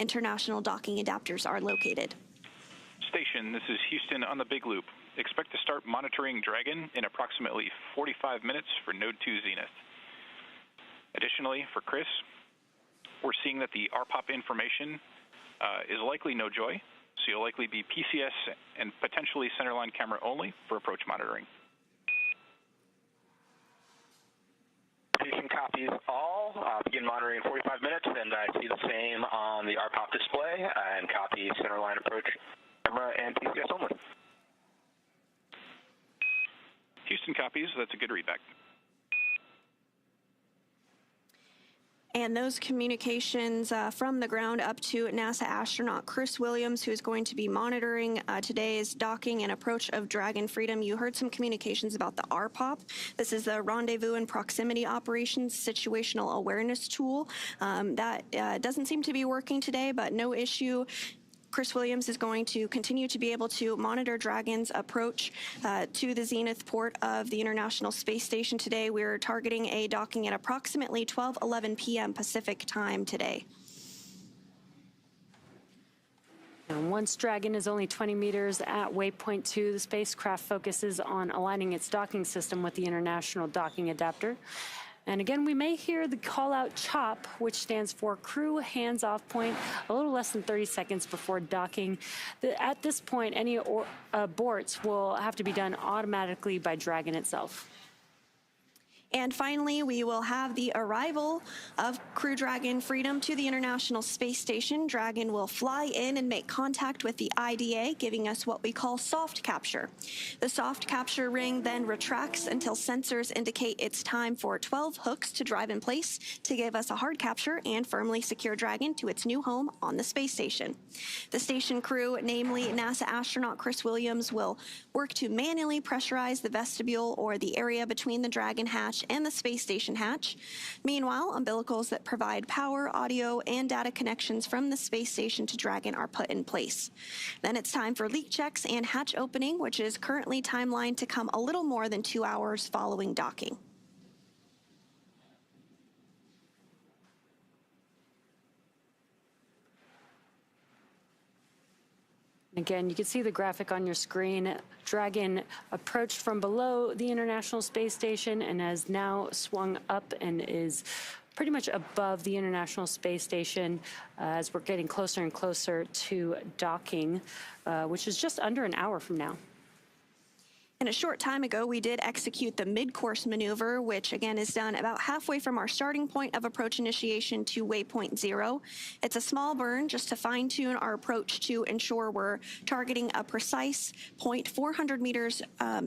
international docking adapters are located. Station, this is Houston on the Big Loop. Expect to start monitoring Dragon in approximately 45 minutes for Node 2 Zenith. Additionally, for Chris, we're seeing that the RPOP information is likely no joy, so you'll likely be PCS and potentially centerline camera only for approach monitoring. Station copies all. Begin monitoring in 45 minutes, and I see the same on the RPOP display, and copy centerline approach camera and PCS only. Houston copies. That's a good readback. And those communications from the ground up to NASA astronaut Chris Williams, who is going to be monitoring today's docking and approach of Dragon Freedom. You heard some communications about the RPOP. This is the Rendezvous and Proximity Operations Situational Awareness Tool. That doesn't seem to be working today, but no issue. Chris Williams is going to continue to be able to monitor Dragon's approach to the Zenith port of the International Space Station today. We're targeting a docking at approximately 12:11 p.m. Pacific time today. And once Dragon is only 20 meters at waypoint 2, the spacecraft focuses on aligning its docking system with the International Docking Adapter. And again, we may hear the call-out CHOP, which stands for Crew Hands-Off Point, a little less than 30 seconds before docking. At this point, any aborts will have to be done automatically by Dragon itself. And finally, we will have the arrival of Crew Dragon Freedom to the International Space Station. Dragon will fly in and make contact with the IDA, giving us what we call soft capture. The soft capture ring then retracts until sensors indicate it's time for 12 hooks to drive in place to give us a hard capture and firmly secure Dragon to its new home on the space station. The station crew, namely NASA astronaut Chris Williams, will work to manually pressurize the vestibule or the area between the Dragon hatch and the space station hatch. Meanwhile, umbilicals that provide power, audio, and data connections from the space station to Dragon are put in place. Then it's time for leak checks and hatch opening, which is currently timelined to come a little more than 2 hours following docking. Again, you can see the graphic on your screen. Dragon approached from below the International Space Station and has now swung up and is pretty much above the International Space Station as we're getting closer and closer to docking, which is just under an hour from now. And a short time ago, we did execute the mid-course maneuver, which again is done about halfway from our starting point of approach initiation to waypoint 0. It's a small burn just to fine-tune our approach to ensure we're targeting a precise point 400 meters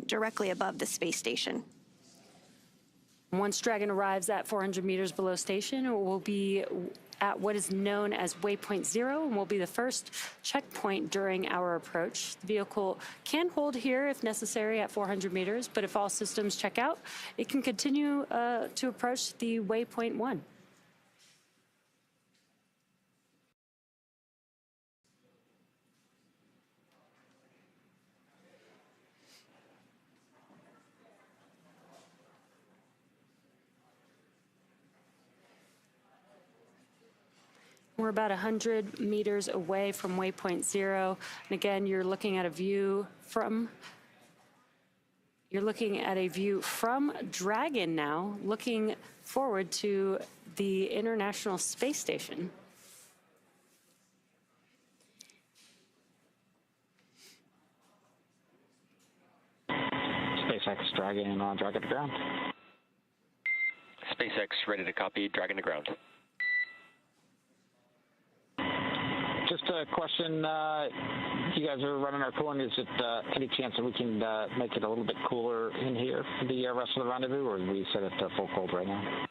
directly above the space station. Once Dragon arrives at 400 meters below station, it will be at what is known as waypoint 0 and will be the first checkpoint during our approach. The vehicle can hold here if necessary at 400 meters, but if all systems check out, it can continue to approach the waypoint 1. We're about 100 meters away from waypoint 0. And again, you're looking at a view from Dragon now, looking forward to the International Space Station. SpaceX Dragon on Dragon to ground. SpaceX ready to copy Dragon to ground. Just a question, you guys are running our cooling. Is it any chance that we can make it a little bit cooler in here for the rest of the rendezvous, or do we set it to full cold right now?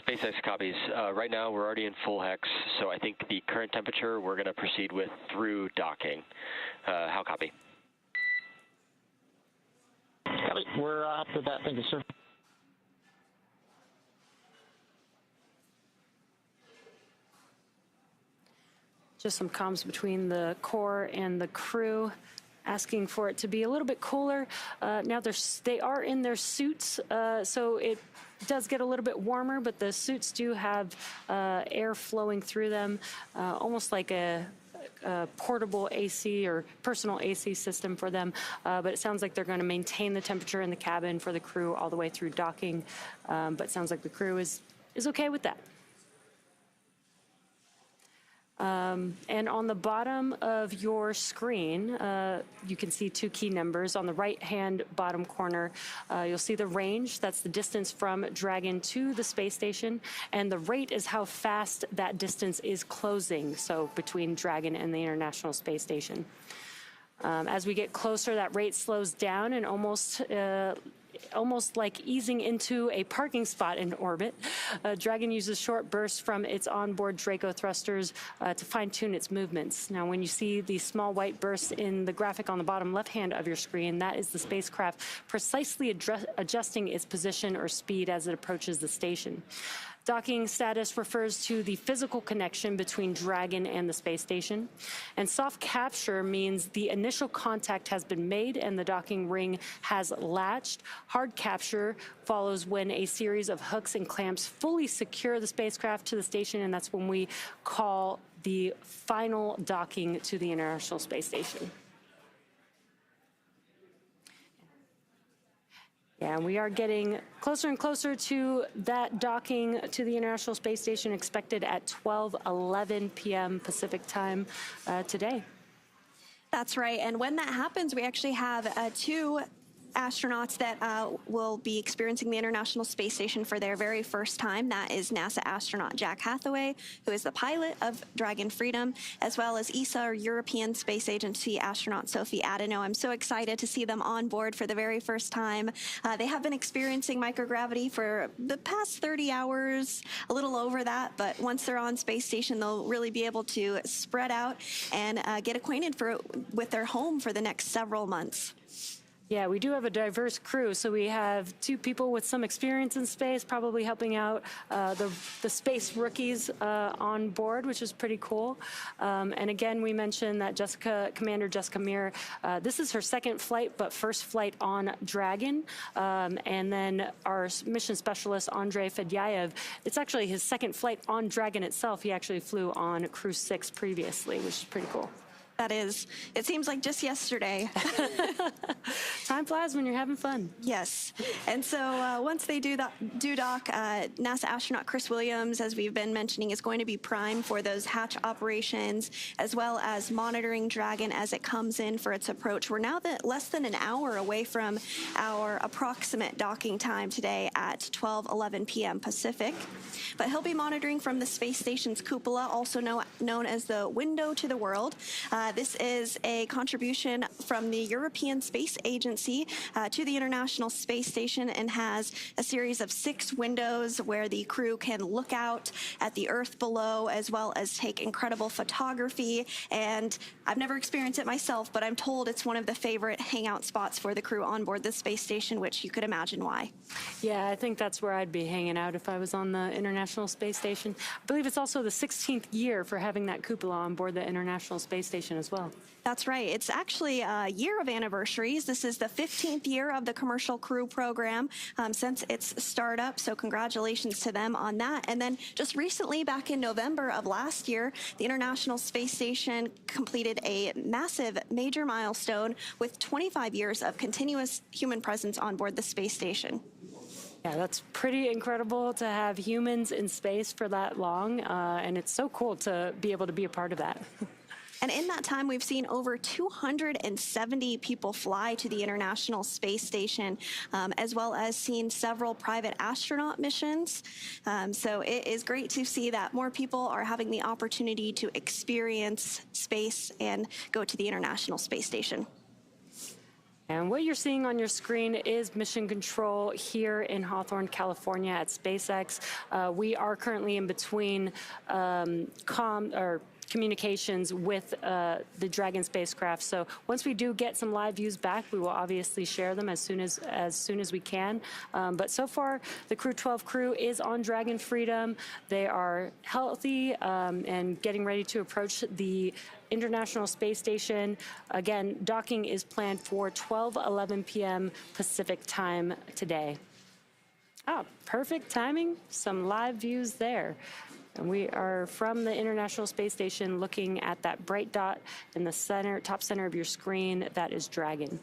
SpaceX copies. Right now we're already in full hex, so I think the current temperature we're going to proceed with through docking. How copy? Copy. We're up with that. Thank you, sir. Just some comms between the core and the crew, asking for it to be a little bit cooler. Now they are in their suits, so it does get a little bit warmer, but the suits do have air flowing through them, almost like a portable AC or personal AC system for them, but it sounds like they're going to maintain the temperature in the cabin for the crew all the way through docking, but it sounds like the crew is okay with that. And on the bottom of your screen, you can see two key numbers. On the right-hand bottom corner, you'll see the range. That's the distance from Dragon to the space station. And the rate is how fast that distance is closing, so between Dragon and the International Space Station. As we get closer, that rate slows down and almost like easing into a parking spot in orbit. Dragon uses short bursts from its onboard Draco thrusters to fine-tune its movements. Now, when you see these small white bursts in the graphic on the bottom left-hand of your screen, that is the spacecraft precisely adjusting its position or speed as it approaches the station. Docking status refers to the physical connection between Dragon and the space station. And soft capture means the initial contact has been made and the docking ring has latched. Hard capture follows when a series of hooks and clamps fully secure the spacecraft to the station, and that's when we call the final docking to the International Space Station. Yeah, and we are getting closer and closer to that docking to the International Space Station, expected at 12:11 p.m. Pacific time today. That's right. And when that happens, we actually have two astronauts that will be experiencing the International Space Station for their very first time. That is NASA astronaut Jack Hathaway, who is the pilot of Dragon Freedom, as well as ESA, or European Space Agency astronaut Sophie Adeno. I'm so excited to see them on board for the very first time. They have been experiencing microgravity for the past 30 hours, a little over that, but once they're on space station, they'll really be able to spread out and get acquainted with their home for the next several months. Yeah, we do have a diverse crew, so we have two people with some experience in space, probably helping out the space rookies on board, which is pretty cool. And again, we mentioned that Commander Jessica Meir, this is her second flight, but first flight on Dragon. And then our mission specialist, Andrei Fedyaev, it's actually his second flight on Dragon itself. He actually flew on Crew-6 previously, which is pretty cool. That is. It seems like just yesterday. Time flies when you're having fun. Yes. And so once they do dock, NASA astronaut Chris Williams, as we've been mentioning, is going to be primed for those hatch operations, as well as monitoring Dragon as it comes in for its approach. We're now less than an hour away from our approximate docking time today at 12:11 p.m. Pacific. But he'll be monitoring from the space station's cupola, also known as the window to the world. This is a contribution from the European Space Agency to the International Space Station, and has a series of 6 windows where the crew can look out at the Earth below, as well as take incredible photography. And I've never experienced it myself, but I'm told it's one of the favorite hangout spots for the crew on board the space station, which you could imagine why. Yeah, I think that's where I'd be hanging out if I was on the International Space Station. I believe it's also the 16th year for having that cupola on board the International Space Station as well. That's right. It's actually a year of anniversaries. This is the 15th year of the Commercial Crew program since its startup, so congratulations to them on that. And then just recently, back in November of last year, the International Space Station completed a massive major milestone with 25 years of continuous human presence on board the space station. Yeah, that's pretty incredible to have humans in space for that long, and it's so cool to be able to be a part of that. And in that time, we've seen over 270 people fly to the International Space Station, as well as seen several private astronaut missions. So it is great to see that more people are having the opportunity to experience space and go to the International Space Station. And what you're seeing on your screen is mission control here in Hawthorne, California at SpaceX. We are currently in between communications with the Dragon spacecraft. So once we do get some live views back, we will obviously share them as soon as we can. But so far, the Crew-12 crew is on Dragon Freedom. They are healthy and getting ready to approach the International Space Station. Again, docking is planned for 12:11 p.m. Pacific time today. Oh, perfect timing. Some live views there. And we are from the International Space Station looking at that bright dot in the center, top center of your screen. That is Dragon.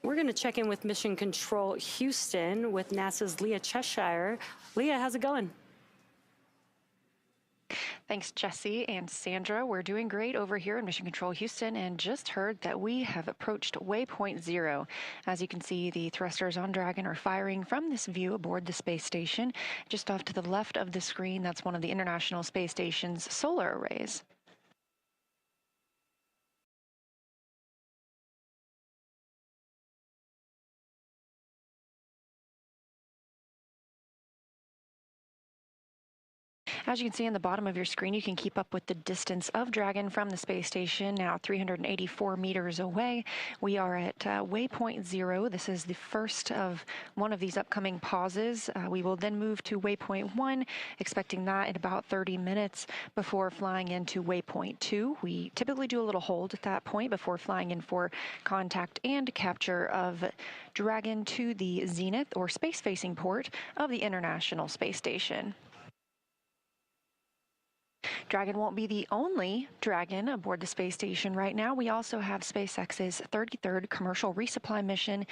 We're going to check in with Mission Control Houston with NASA's Leah Cheshire. Leah, how's it going? Thanks, Jesse and Sandra. We're doing great over here in Mission Control Houston and just heard that we have approached waypoint 0. As you can see, the thrusters on Dragon are firing from this view aboard the space station. Just off to the left of the screen, that's one of the International Space Station's solar arrays. As you can see on the bottom of your screen, you can keep up with the distance of Dragon from the space station, now 384 meters away. We are at waypoint 0. This is the first of one of these upcoming pauses. We will then move to waypoint 1, expecting that in about 30 minutes before flying into waypoint 2. We typically do a little hold at that point before flying in for contact and capture of Dragon to the zenith or space-facing port of the International Space Station. Dragon won't be the only Dragon aboard the space station right now. We also have SpaceX's 33rd commercial resupply mission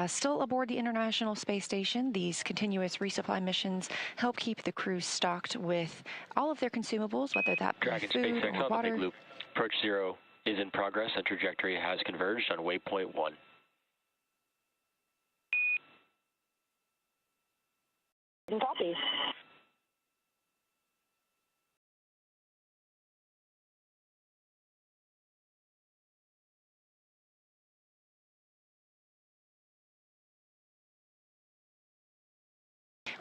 still aboard the International Space Station. These continuous resupply missions help keep the crew stocked with all of their consumables, whether that be Dragon food SpaceX or on water. the big loop. Approach 0 is in progress and trajectory has converged on waypoint 1. Copy.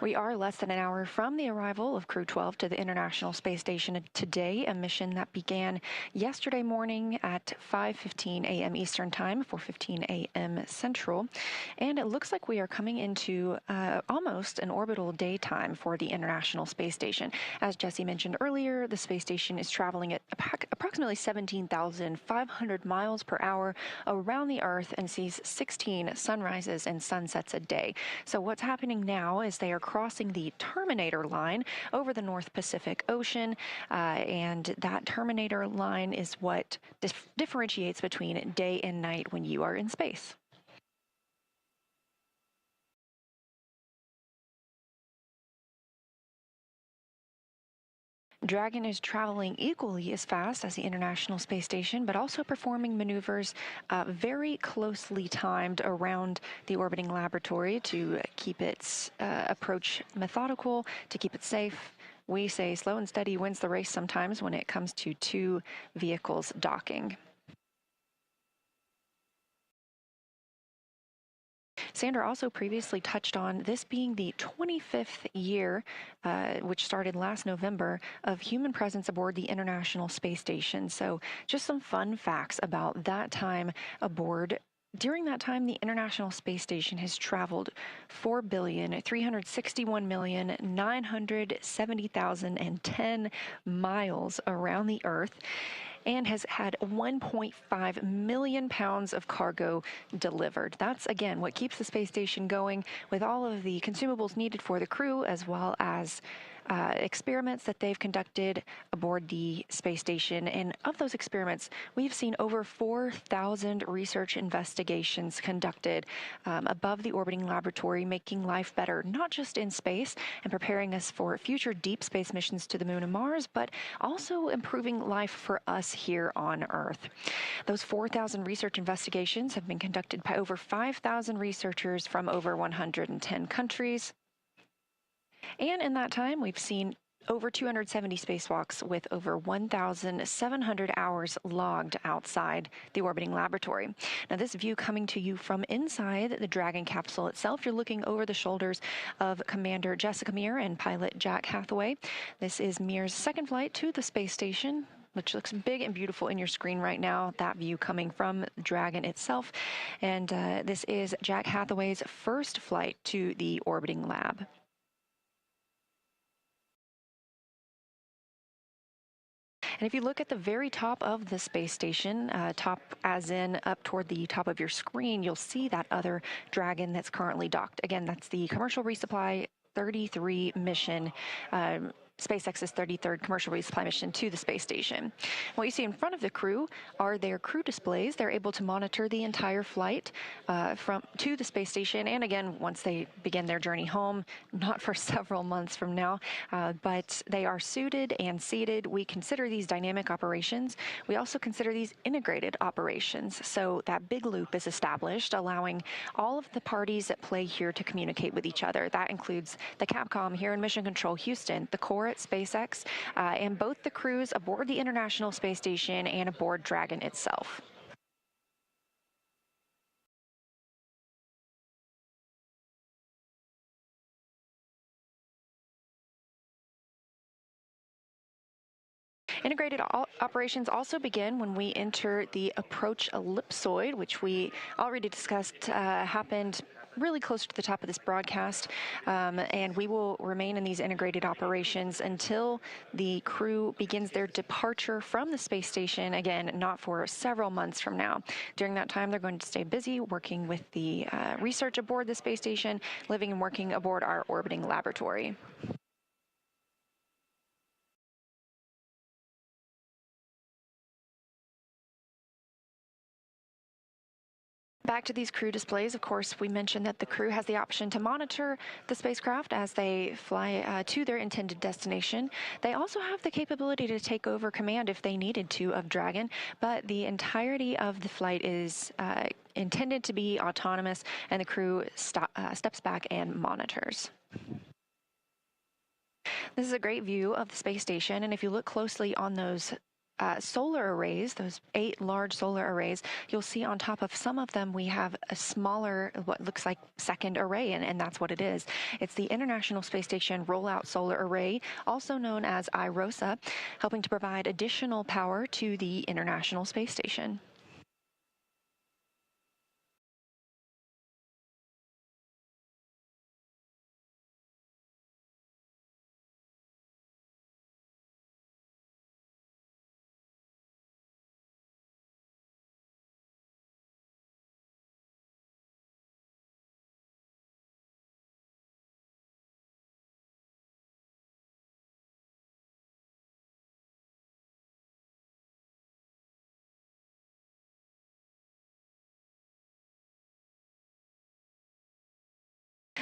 We are less than an hour from the arrival of Crew-12 to the International Space Station today, a mission that began yesterday morning at 5:15 a.m. Eastern Time, 4:15 a.m. Central. And it looks like we are coming into almost an orbital daytime for the International Space Station. As Jesse mentioned earlier, the space station is traveling at approximately 17,500 miles per hour around the Earth and sees 16 sunrises and sunsets a day. So what's happening now is they are crossing the Terminator line over the North Pacific Ocean, and that Terminator line is what differentiates between day and night when you are in space. Dragon is traveling equally as fast as the International Space Station, but also performing maneuvers very closely timed around the orbiting laboratory to keep its approach methodical, to keep it safe. We say slow and steady wins the race sometimes when it comes to two vehicles docking. Sandra also previously touched on this being the 25th year, which started last November, of human presence aboard the International Space Station. So just some fun facts about that time aboard. During that time, the International Space Station has traveled 4,361,970,010 miles around the Earth, and has had 1.5 million pounds of cargo delivered. That's, again, what keeps the space station going, with all of the consumables needed for the crew, as well as experiments that they've conducted aboard the space station. And of those experiments, we've seen over 4,000 research investigations conducted above the orbiting laboratory, making life better, not just in space and preparing us for future deep space missions to the moon and Mars, but also improving life for us here on Earth. Those 4,000 research investigations have been conducted by over 5,000 researchers from over 110 countries. And in that time, we've seen over 270 spacewalks with over 1,700 hours logged outside the orbiting laboratory. Now, this view coming to you from inside the Dragon capsule itself, you're looking over the shoulders of Commander Jessica Meir and pilot Jack Hathaway. This is Meir's second flight to the space station, which looks big and beautiful in your screen right now, that view coming from Dragon itself. And this is Jack Hathaway's first flight to the orbiting lab. And if you look at the very top of the space station, top as in up toward the top of your screen, you'll see that other Dragon that's currently docked. Again, that's the Commercial Resupply 33 mission. SpaceX's 33rd commercial resupply mission to the space station. What you see in front of the crew are their crew displays. They're able to monitor the entire flight to the space station, and again, once they begin their journey home, not for several months from now, but they are suited and seated. We consider these dynamic operations. We also consider these integrated operations. So that big loop is established, allowing all of the parties at play here to communicate with each other. That includes the Capcom here in Mission Control Houston, the core at SpaceX, and both the crews aboard the International Space Station and aboard Dragon itself. Integrated operations also begin when we enter the approach ellipsoid, which we already discussed happened really close to the top of this broadcast, and we will remain in these integrated operations until the crew begins their departure from the space station, again, not for several months from now. During that time, they're going to stay busy working with the research aboard the space station, living and working aboard our orbiting laboratory. Back to these crew displays, of course, we mentioned that the crew has the option to monitor the spacecraft as they fly to their intended destination. They also have the capability to take over command if they needed to of Dragon, but the entirety of the flight is intended to be autonomous, and the crew steps back and monitors. This is a great view of the space station, and if you look closely on those solar arrays, those 8 large solar arrays, you'll see on top of some of them we have a smaller, what looks like second array, and that's what it is. It's the International Space Station Rollout Solar Array, also known as IROSA, helping to provide additional power to the International Space Station.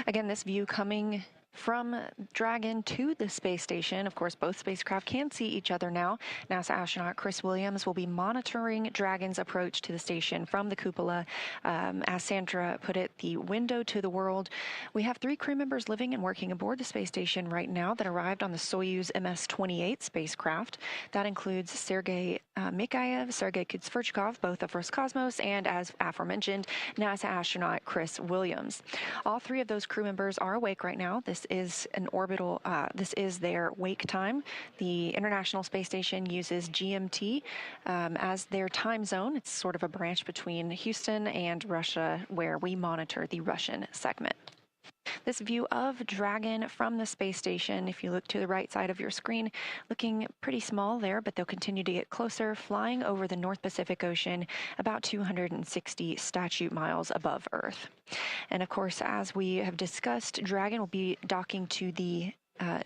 Again, this view coming from Dragon to the space station. Of course, both spacecraft can see each other now. NASA astronaut Chris Williams will be monitoring Dragon's approach to the station from the cupola. As Sandra put it, the window to the world. We have 3 crew members living and working aboard the space station right now that arrived on the Soyuz MS-28 spacecraft. That includes Sergei Mikhaev, Sergei Kutsverchkov, both of Roscosmos, and as aforementioned, NASA astronaut Chris Williams. All 3 of those crew members are awake right now. This is an orbital, this is their wake time. The International Space Station uses GMT as their time zone. It's sort of a branch between Houston and Russia where we monitor the Russian segment. This view of Dragon from the space station, if you look to the right side of your screen, looking pretty small there, but they'll continue to get closer, flying over the North Pacific Ocean, about 260 statute miles above Earth. And of course, as we have discussed, Dragon will be docking to the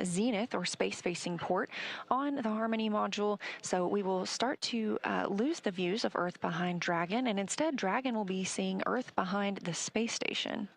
zenith or space-facing port on the Harmony module, so we will start to lose the views of Earth behind Dragon, and instead Dragon will be seeing Earth behind the space station.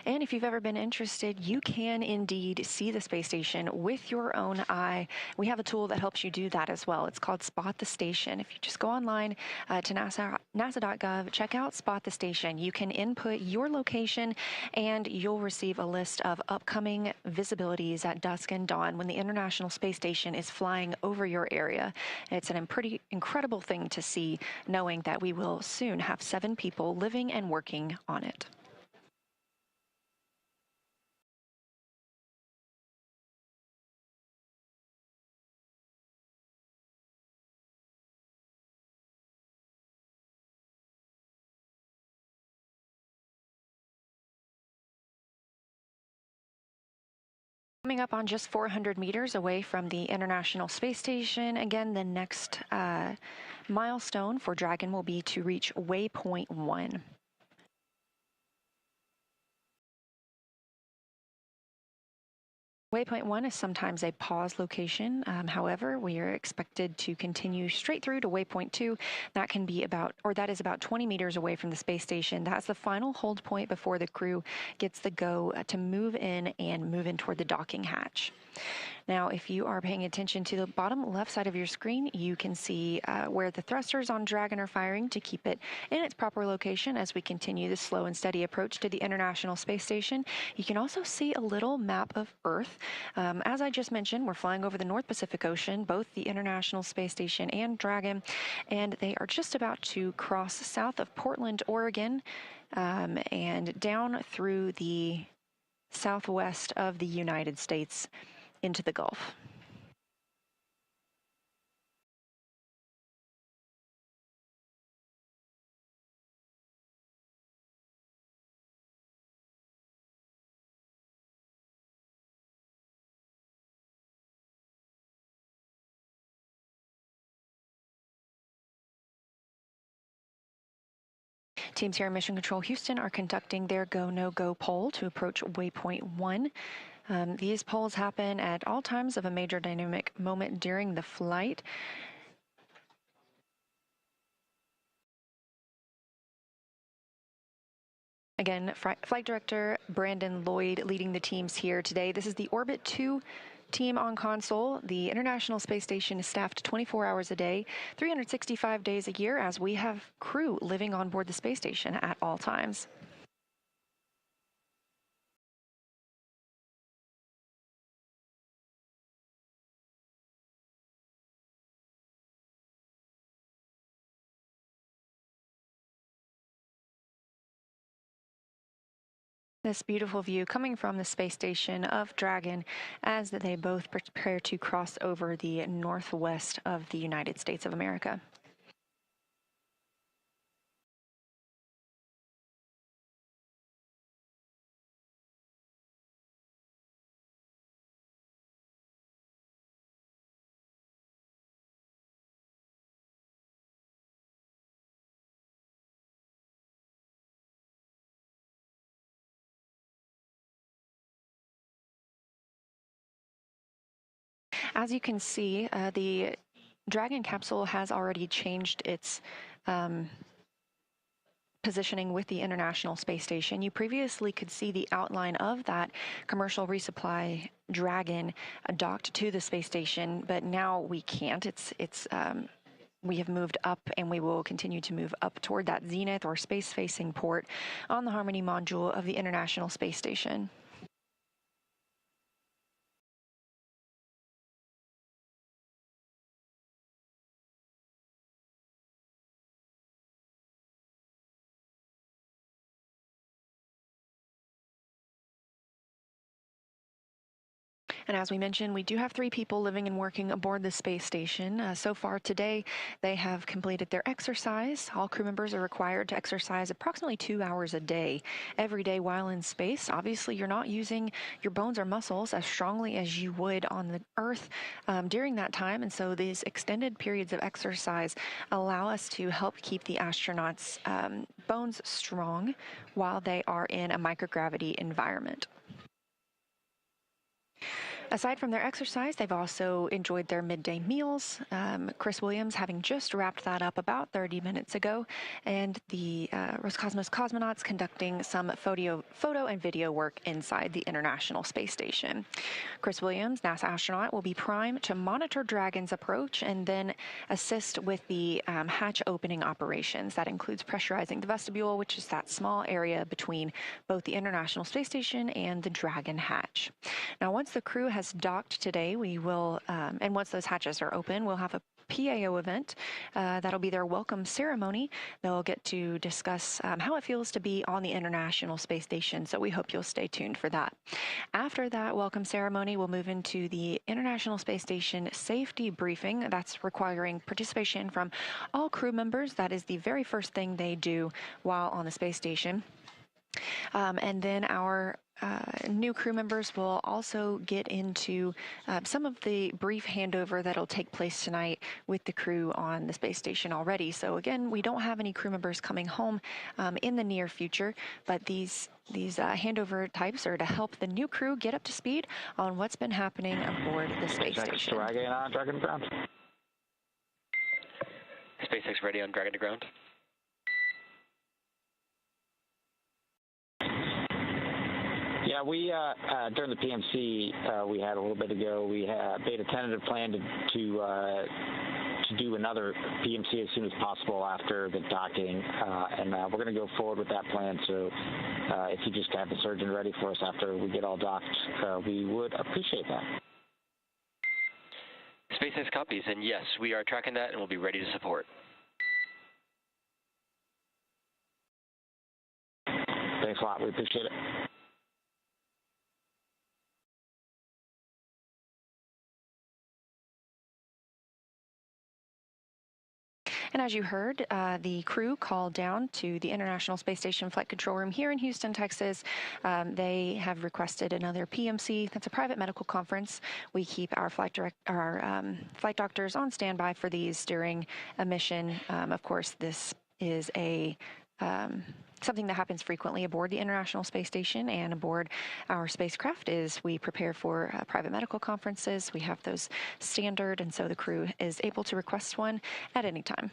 And if you've ever been interested, you can indeed see the space station with your own eye. We have a tool that helps you do that as well. It's called Spot the Station. If you just go online to nasa.gov, check out Spot the Station. You can input your location and you'll receive a list of upcoming visibilities at dusk and dawn when the International Space Station is flying over your area. It's a pretty incredible thing to see, knowing that we will soon have 7 people living and working on it. Coming up on just 400 meters away from the International Space Station, again, the next milestone for Dragon will be to reach waypoint 1. Waypoint 1 is sometimes a pause location. However, we are expected to continue straight through to waypoint 2. That can be that is about 20 meters away from the space station. That's the final hold point before the crew gets the go to move in toward the docking hatch. Now, if you are paying attention to the bottom left side of your screen, you can see where the thrusters on Dragon are firing to keep it in its proper location as we continue the slow and steady approach to the International Space Station. You can also see a little map of Earth. As I just mentioned, we're flying over the North Pacific Ocean, both the International Space Station and Dragon, and they are just about to cross south of Portland, Oregon, and down through the southwest of the United States into the Gulf. Teams here in Mission Control Houston are conducting their go, no-go poll to approach waypoint 1. These polls happen at all times of a major dynamic moment during the flight. Again, Flight Director Brandon Lloyd leading the teams here today. This is the Orbit 2 team on console. The International Space Station is staffed 24 hours a day, 365 days a year, as we have crew living on board the space station at all times. This beautiful view coming from the space station of Dragon as they both prepare to cross over the northwest of the United States of America. As you can see, the Dragon capsule has already changed its positioning with the International Space Station. You previously could see the outline of that commercial resupply Dragon docked to the space station, but now we can't. We have moved up, and we will continue to move up toward that zenith or space-facing port on the Harmony module of the International Space Station. And as we mentioned, we do have 3 people living and working aboard the space station. So far today, they have completed their exercise. All crew members are required to exercise approximately 2 hours a day, every day while in space. Obviously, you're not using your bones or muscles as strongly as you would on the Earth during that time. And so these extended periods of exercise allow us to help keep the astronauts' bones strong while they are in a microgravity environment. Aside from their exercise, they've also enjoyed their midday meals. Chris Williams having just wrapped that up about 30 minutes ago, and the Roscosmos cosmonauts conducting some photo and video work inside the International Space Station. Chris Williams, NASA astronaut, will be primed to monitor Dragon's approach and then assist with the hatch opening operations. That includes pressurizing the vestibule, which is that small area between both the International Space Station and the Dragon hatch. Now, once the crew has docked today, we will, and once those hatches are open, we'll have a PAO event. That'll be their welcome ceremony. They'll get to discuss how it feels to be on the International Space Station, so we hope you'll stay tuned for that. After that welcome ceremony, we'll move into the International Space Station safety briefing. That's requiring participation from all crew members. That is the very first thing they do while on the space station. And then our new crew members will also get into some of the brief handover that'll take place tonight with the crew on the space station already. So again, we don't have any crew members coming home in the near future, but these handover types are to help the new crew get up to speed on what's been happening aboard the space station. Dragon on Dragon to ground. SpaceX ready on Dragon to ground. Yeah, we during the PMC we had a little bit ago. We made a tentative plan to do another PMC as soon as possible after the docking, and we're going to go forward with that plan. So if you just have the surgeon ready for us after we get all docked, we would appreciate that. SpaceX copies, and yes, we are tracking that and we'll be ready to support. Thanks a lot. We appreciate it. And as you heard, the crew called down to the International Space Station Flight Control Room here in Houston, Texas. They have requested another PMC. That's a private medical conference. We keep our flight doctors on standby for these during a mission. Of course, this is something that happens frequently aboard the International Space Station and aboard our spacecraft. Is we prepare for private medical conferences. We have those standard, and so the crew is able to request one at any time.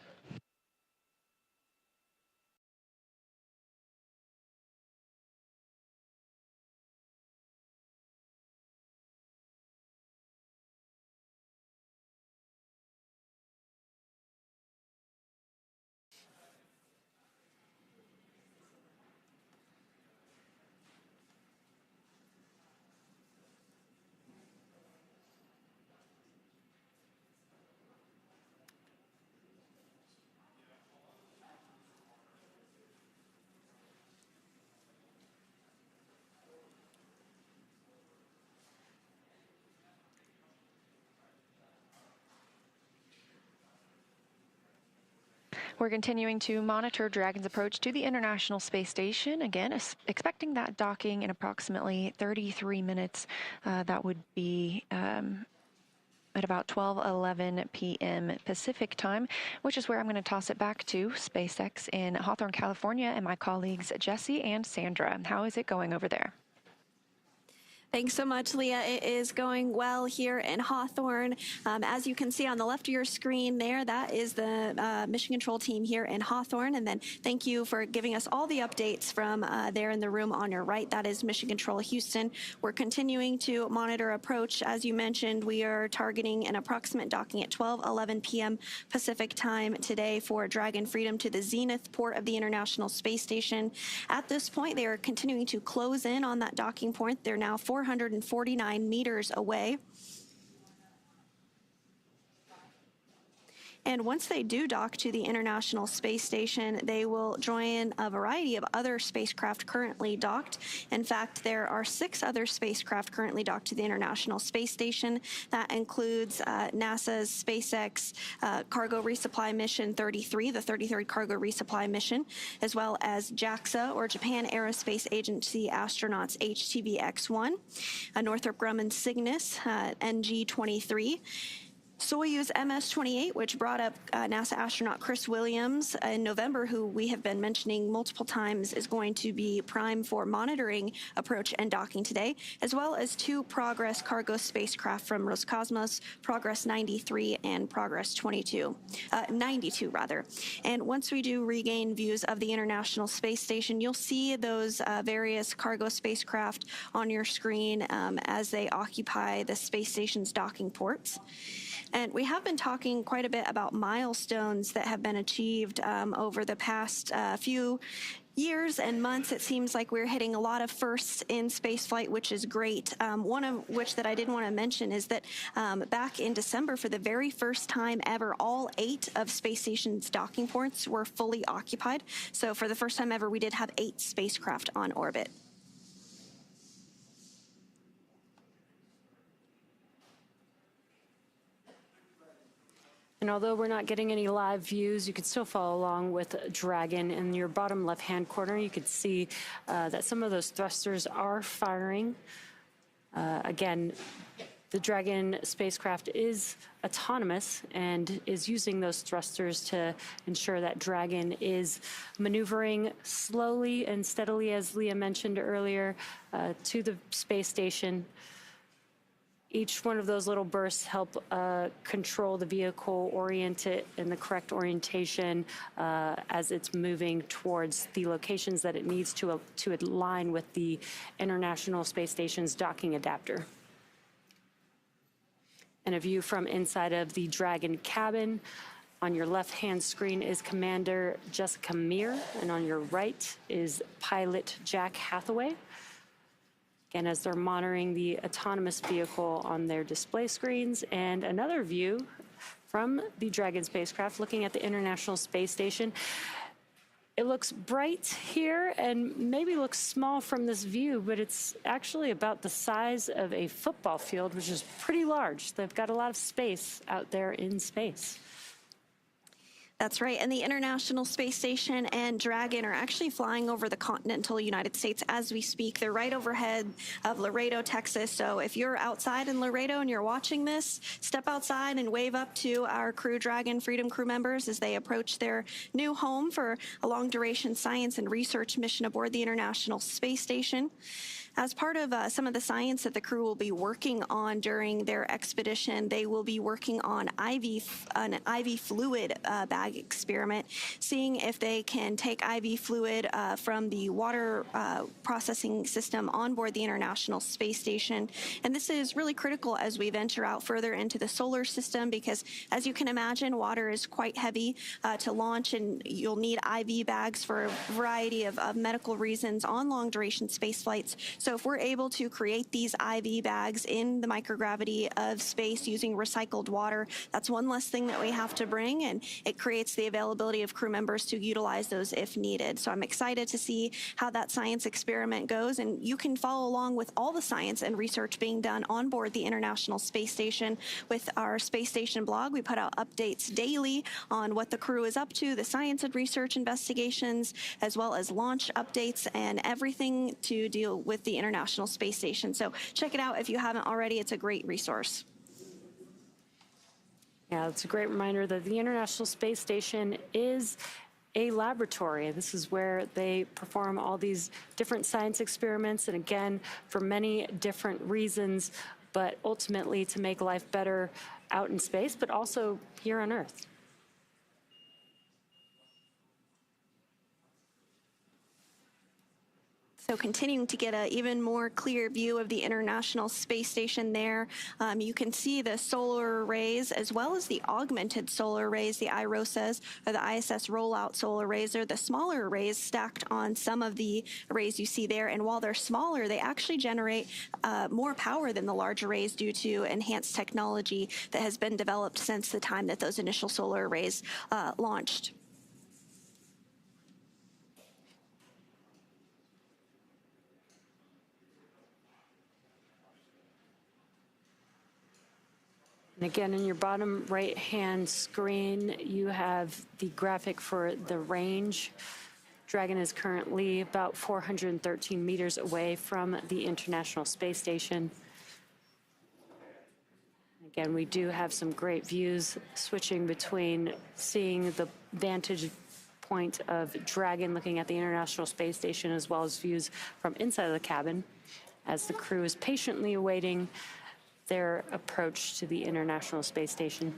We're continuing to monitor Dragon's approach to the International Space Station. Again, expecting that docking in approximately 33 minutes. That would be at about 12:11 p.m. Pacific time, which is where I'm going to toss it back to SpaceX in Hawthorne, California, and my colleagues Jesse and Sandra. How is it going over there? Thanks so much, Leah. It is going well here in Hawthorne. As you can see on the left of your screen there, that is the mission control team here in Hawthorne. And then thank you for giving us all the updates from there in the room on your right. That is Mission Control Houston. We're continuing to monitor approach. As you mentioned, we are targeting an approximate docking at 12:11 p.m. Pacific time today for Dragon Freedom to the zenith port of the International Space Station. At this point, they are continuing to close in on that docking point. They're now 449 meters away. And once they do dock to the International Space Station, they will join a variety of other spacecraft currently docked. In fact, there are 6 other spacecraft currently docked to the International Space Station. That includes NASA's SpaceX Cargo Resupply Mission 33, the 33rd Cargo Resupply Mission, as well as JAXA, or Japan Aerospace Agency astronauts HTV-X1, Northrop Grumman Cygnus NG-23, Soyuz MS-28, which brought up NASA astronaut Chris Williams in November, who we have been mentioning multiple times is going to be prime for monitoring approach and docking today, as well as 2 Progress cargo spacecraft from Roscosmos, Progress 93 and Progress 92, 92 rather. And once we do regain views of the International Space Station, you'll see those various cargo spacecraft on your screen as they occupy the space station's docking ports. And we have been talking quite a bit about milestones that have been achieved over the past few years and months. It seems like we're hitting a lot of firsts in spaceflight, which is great. One of which that I did want to mention is that back in December, for the very first time ever, all 8 of space station's docking ports were fully occupied. So for the first time ever, we did have 8 spacecraft on orbit. And although we're not getting any live views, you can still follow along with Dragon. In your bottom left-hand corner, you can see that some of those thrusters are firing. Again, the Dragon spacecraft is autonomous and is using those thrusters to ensure that Dragon is maneuvering slowly and steadily, as Leah mentioned earlier, to the space station. Each one of those little bursts help control the vehicle, orient it in the correct orientation as it's moving towards the locations that it needs to align with the International Space Station's docking adapter. And a view from inside of the Dragon cabin. On your left-hand screen is Commander Jessica Meir, and on your right is pilot Jack Hathaway. Again, as they're monitoring the autonomous vehicle on their display screens. And another view from the Dragon spacecraft looking at the International Space Station. It looks bright here and maybe looks small from this view, but it's actually about the size of a football field, which is pretty large. They've got a lot of space out there in space. That's right, and the International Space Station and Dragon are actually flying over the continental United States as we speak. They're right overhead of Laredo, Texas, so if you're outside in Laredo and you're watching this, step outside and wave up to our Crew Dragon Freedom crew members as they approach their new home for a long-duration science and research mission aboard the International Space Station. As part of some of the science that the crew will be working on during their expedition, they will be working on an IV fluid bag experiment, seeing if they can take IV fluid from the water processing system on board the International Space Station. And this is really critical as we venture out further into the solar system because, as you can imagine, water is quite heavy to launch, and you'll need IV bags for a variety of medical reasons on long-duration space flights. So if we're able to create these IV bags in the microgravity of space using recycled water, that's one less thing that we have to bring, and it creates the availability of crew members to utilize those if needed. So I'm excited to see how that science experiment goes, and you can follow along with all the science and research being done on board the International Space Station with our Space Station blog. We put out updates daily on what the crew is up to, the science and research investigations, as well as launch updates and everything to deal with the International Space Station. So check it out if you haven't already. It's a great resource. Yeah, it's a great reminder that the International Space Station is a laboratory. This is where they perform all these different science experiments, and again, for many different reasons, but ultimately to make life better out in space, but also here on Earth. So continuing to get an even more clear view of the International Space Station there. You can see the solar arrays as well as the augmented solar arrays, the IROSAs, or the ISS rollout solar arrays. They're the smaller arrays stacked on some of the arrays you see there. And while they're smaller, they actually generate more power than the large arrays due to enhanced technology that has been developed since the time that those initial solar arrays launched. And again, in your bottom right-hand screen, you have the graphic for the range. Dragon is currently about 413 meters away from the International Space Station. Again, we do have some great views switching between seeing the vantage point of Dragon looking at the International Space Station, as well as views from inside of the cabin as the crew is patiently awaiting their approach to the International Space Station.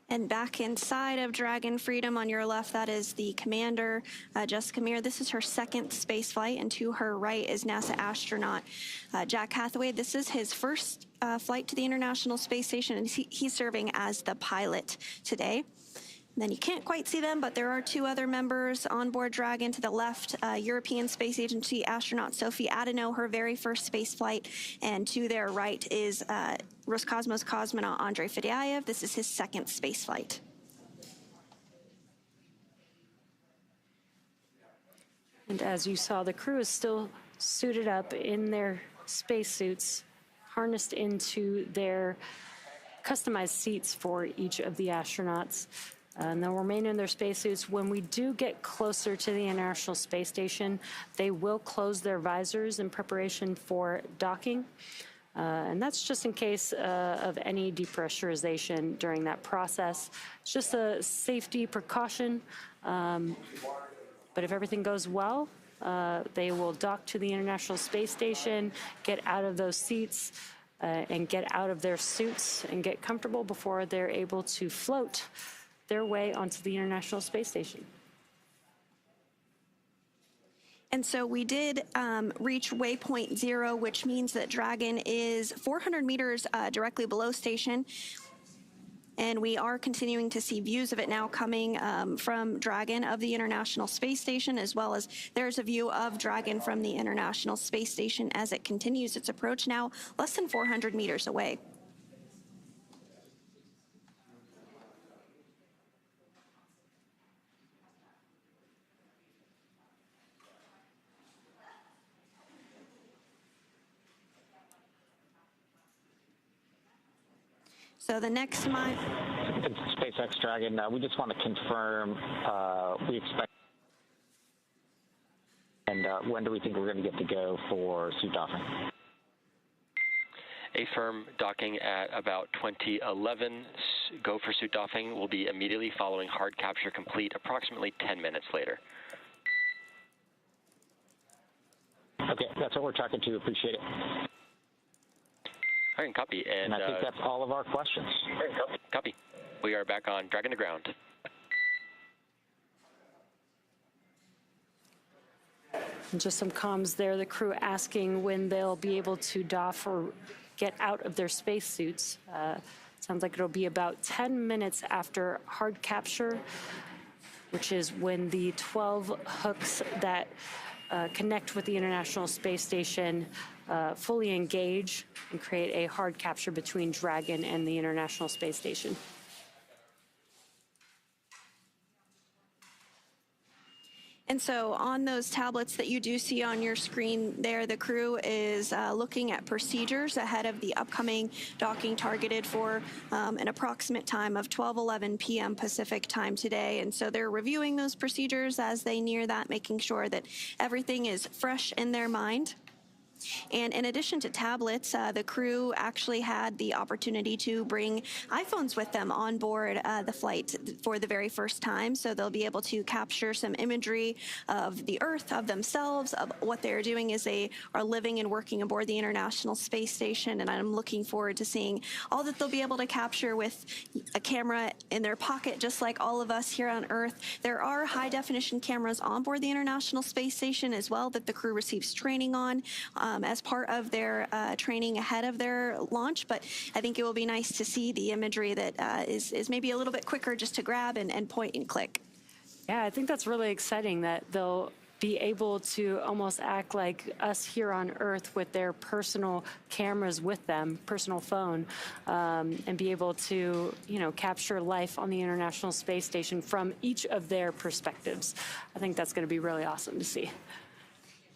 And back inside of Dragon Freedom on your left, that is the commander, Jessica Meir. This is her second space flight, and to her right is NASA astronaut Jack Hathaway. This is his first flight to the International Space Station, and he's serving as the pilot today. And then you can't quite see them, but there are two other members on board Dragon. To the left, European Space Agency astronaut Sophie Adano, her very first space flight. And to their right is Roscosmos cosmonaut Andrei Fedyaev. This is his second space flight. And as you saw, the crew is still suited up in their spacesuits, harnessed into their customized seats for each of the astronauts. And they'll remain in their spacesuits. When we do get closer to the International Space Station, they will close their visors in preparation for docking. And that's just in case of any depressurization during that process. It's just a safety precaution. But if everything goes well, they will dock to the International Space Station, get out of those seats, and get out of their suits and get comfortable before they're able to float their way onto the International Space Station. And so we did reach waypoint 0, which means that Dragon is 400 meters directly below station. And we are continuing to see views of it now coming from Dragon of the International Space Station, as well as there's a view of Dragon from the International Space Station as it continues its approach, now less than 400 meters away. So the next mile. It's SpaceX Dragon. We just want to confirm we expect. And when do we think we're going to get to go for suit docking? A firm docking at about 2011. Go for suit docking will be immediately following hard capture complete, approximately 10 minutes later. Okay, that's what we're talking to. Appreciate it. All right, copy. And I think that's all of our questions. All right, copy. We are back on Dragon to ground. And just some comms there, the crew asking when they'll be able to doff or get out of their spacesuits. Sounds like it'll be about 10 minutes after hard capture, which is when the 12 hooks that connect with the International Space Station fully engage and create a hard capture between Dragon and the International Space Station. And so on those tablets that you do see on your screen there, the crew is looking at procedures ahead of the upcoming docking targeted for an approximate time of 12:11 p.m. Pacific time today. And so they're reviewing those procedures as they near that, making sure that everything is fresh in their mind. And in addition to tablets, the crew actually had the opportunity to bring iPhones with them on board the flight for the very first time. So they'll be able to capture some imagery of the Earth, of themselves, of what they're doing as they are living and working aboard the International Space Station. And I'm looking forward to seeing all that they'll be able to capture with a camera in their pocket, just like all of us here on Earth. There are high-definition cameras on board the International Space Station as well that the crew receives training on. As part of their training ahead of their launch, but I think it will be nice to see the imagery that is maybe a little bit quicker just to grab and point and click. Yeah, I think that's really exciting that they'll be able to almost act like us here on Earth with their personal cameras with them, personal phone, and be able to, capture life on the International Space Station from each of their perspectives. I think that's going to be really awesome to see.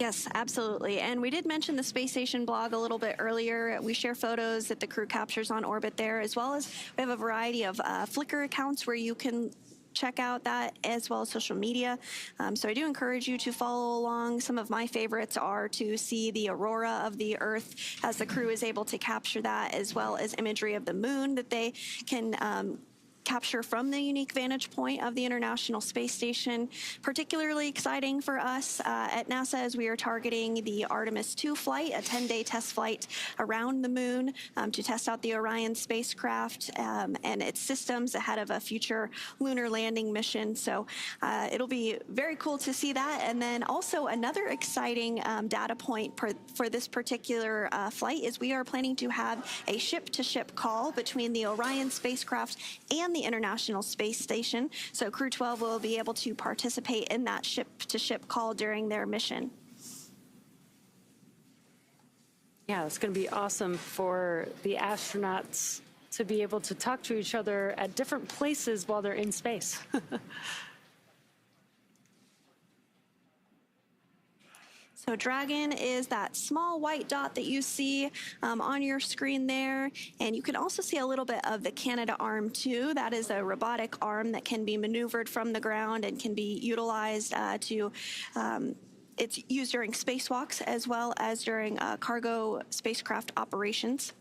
Yes, absolutely. And we did mention the space station blog a little bit earlier. We share photos that the crew captures on orbit there, as well as we have a variety of Flickr accounts where you can check out that, as well as social media. So I do encourage you to follow along. Some of my favorites are to see the aurora of the Earth as the crew is able to capture that, as well as imagery of the moon that they can capture from the unique vantage point of the International Space Station. Particularly exciting for us at NASA as we are targeting the Artemis 2 flight, a 10-day test flight around the moon to test out the Orion spacecraft and its systems ahead of a future lunar landing mission. So it'll be very cool to see that. And then also another exciting data point for this particular flight is we are planning to have a ship-to-ship call between the Orion spacecraft and the International Space Station. So Crew-12 will be able to participate in that ship-to-ship call during their mission. Yeah, it's going to be awesome for the astronauts to be able to talk to each other at different places while they're in space. So Dragon is that small white dot that you see on your screen there. And you can also see a little bit of the Canadarm too. That is a robotic arm that can be maneuvered from the ground and can be utilized it's used during spacewalks as well as during cargo spacecraft operations.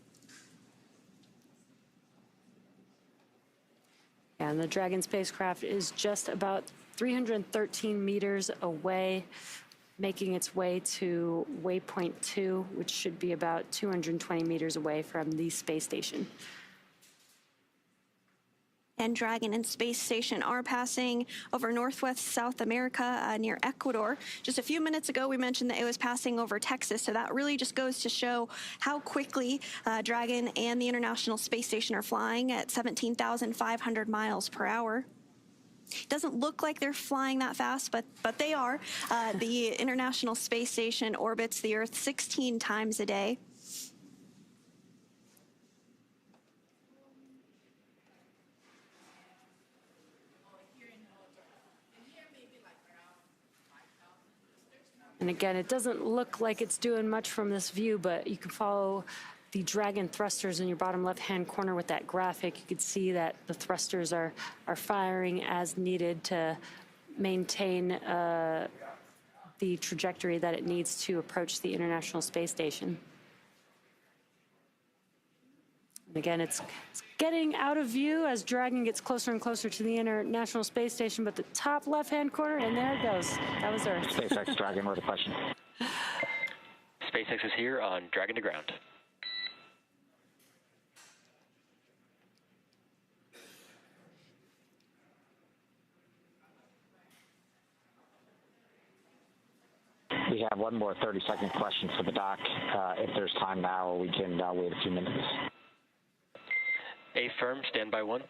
And the Dragon spacecraft is just about 313 meters away, making its way to waypoint 2, which should be about 220 meters away from the space station. And Dragon and Space Station are passing over northwest South America near Ecuador. Just a few minutes ago, we mentioned that it was passing over Texas, so that really just goes to show how quickly Dragon and the International Space Station are flying at 17,500 miles per hour. It doesn't look like they're flying that fast, but they are. The International Space Station orbits the Earth 16 times a day. And again, it doesn't look like it's doing much from this view, but you can follow the Dragon thrusters in your bottom left-hand corner with that graphic. You can see that the thrusters are firing as needed to maintain the trajectory that it needs to approach the International Space Station. And again, it's getting out of view as Dragon gets closer and closer to the International Space Station, but the top left-hand corner, and there it goes. That was Earth. SpaceX Dragon, with a question. SpaceX is here on Dragon to ground. We have one more 30-second question for the doc. If there's time now, we can wait a few minutes. A firm, standby 1.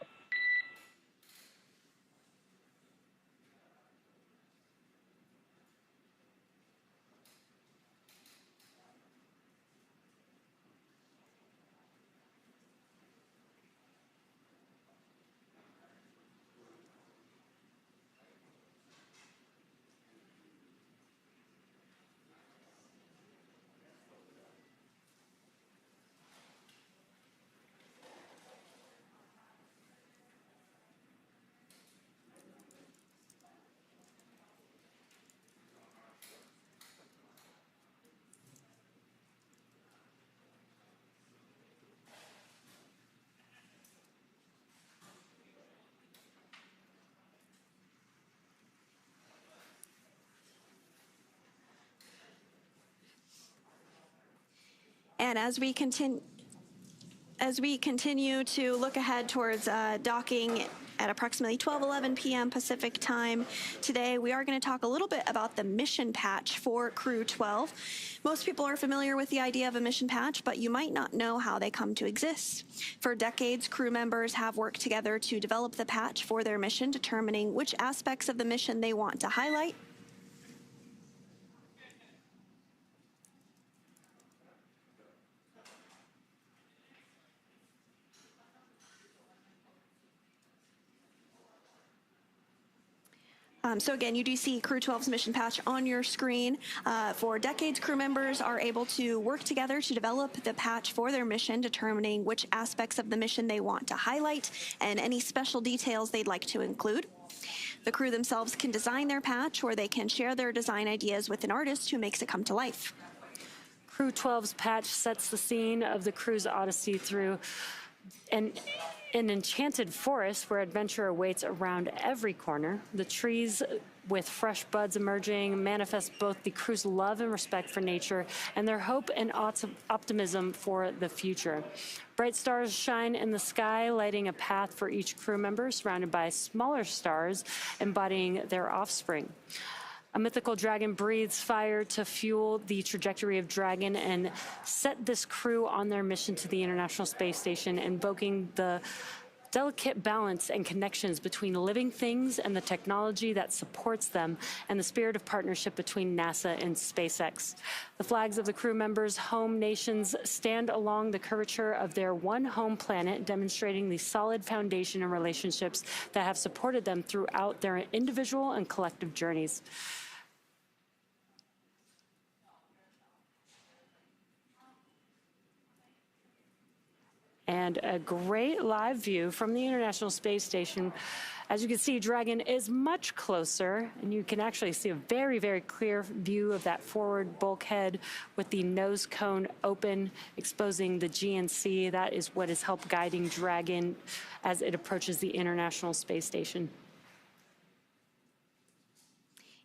And as we continue to look ahead towards docking at approximately 12:11 p.m. Pacific time today, we are going to talk a little bit about the mission patch for Crew-12. Most people are familiar with the idea of a mission patch, but you might not know how they come to exist. For decades, crew members have worked together to develop the patch for their mission, determining which aspects of the mission they want to highlight. So again, you do see Crew-12's mission patch on your screen. For decades, crew members are able to work together to develop the patch for their mission, determining which aspects of the mission they want to highlight and any special details they'd like to include. The crew themselves can design their patch, or they can share their design ideas with an artist who makes it come to life. Crew-12's patch sets the scene of the crew's odyssey through an enchanted forest where adventure awaits around every corner. The trees with fresh buds emerging manifest both the crew's love and respect for nature and their hope and optimism for the future. Bright stars shine in the sky, lighting a path for each crew member, surrounded by smaller stars embodying their offspring. A mythical dragon breathes fire to fuel the trajectory of Dragon and set this crew on their mission to the International Space Station, invoking the delicate balance and connections between living things and the technology that supports them, and the spirit of partnership between NASA and SpaceX. The flags of the crew members' home nations stand along the curvature of their one home planet, demonstrating the solid foundation and relationships that have supported them throughout their individual and collective journeys. And a great live view from the International Space Station. As you can see, Dragon is much closer, and you can actually see a very, very clear view of that forward bulkhead with the nose cone open, exposing the GNC. That is what is help guiding Dragon as it approaches the International Space Station.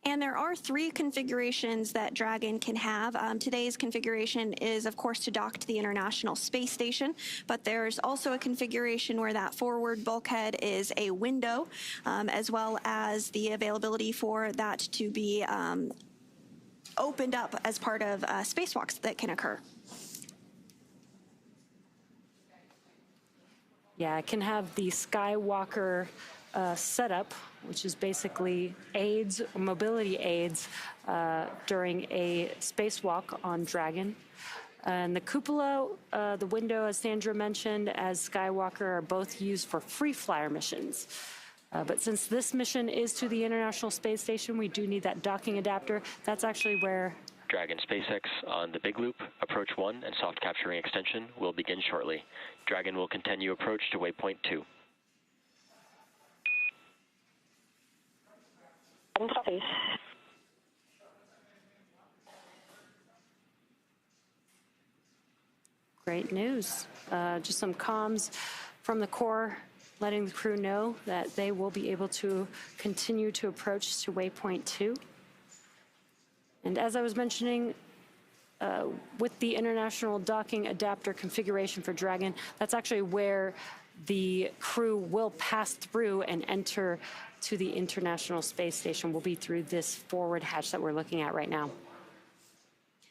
And there are 3 configurations that Dragon can have. Today's configuration is, of course, to dock to the International Space Station, but there's also a configuration where that forward bulkhead is a window, as well as the availability for that to be opened up as part of spacewalks that can occur. Yeah, it can have the Skywalker setup, which is basically aids, mobility aids during a spacewalk on Dragon. And the cupola, the window, as Sandra mentioned, as Skywalker, are both used for free flyer missions. But since this mission is to the International Space Station, we do need that docking adapter. That's actually where Dragon SpaceX on the Big Loop, approach 1 and soft capturing extension will begin shortly. Dragon will continue approach to waypoint 2. Copies. Great news. Just some comms from the core letting the crew know that they will be able to continue to approach to waypoint 2. And as I was mentioning, with the international docking adapter configuration for Dragon, that's actually where the crew will pass through and enter to the International Space Station. Will be through this forward hatch that we're looking at right now.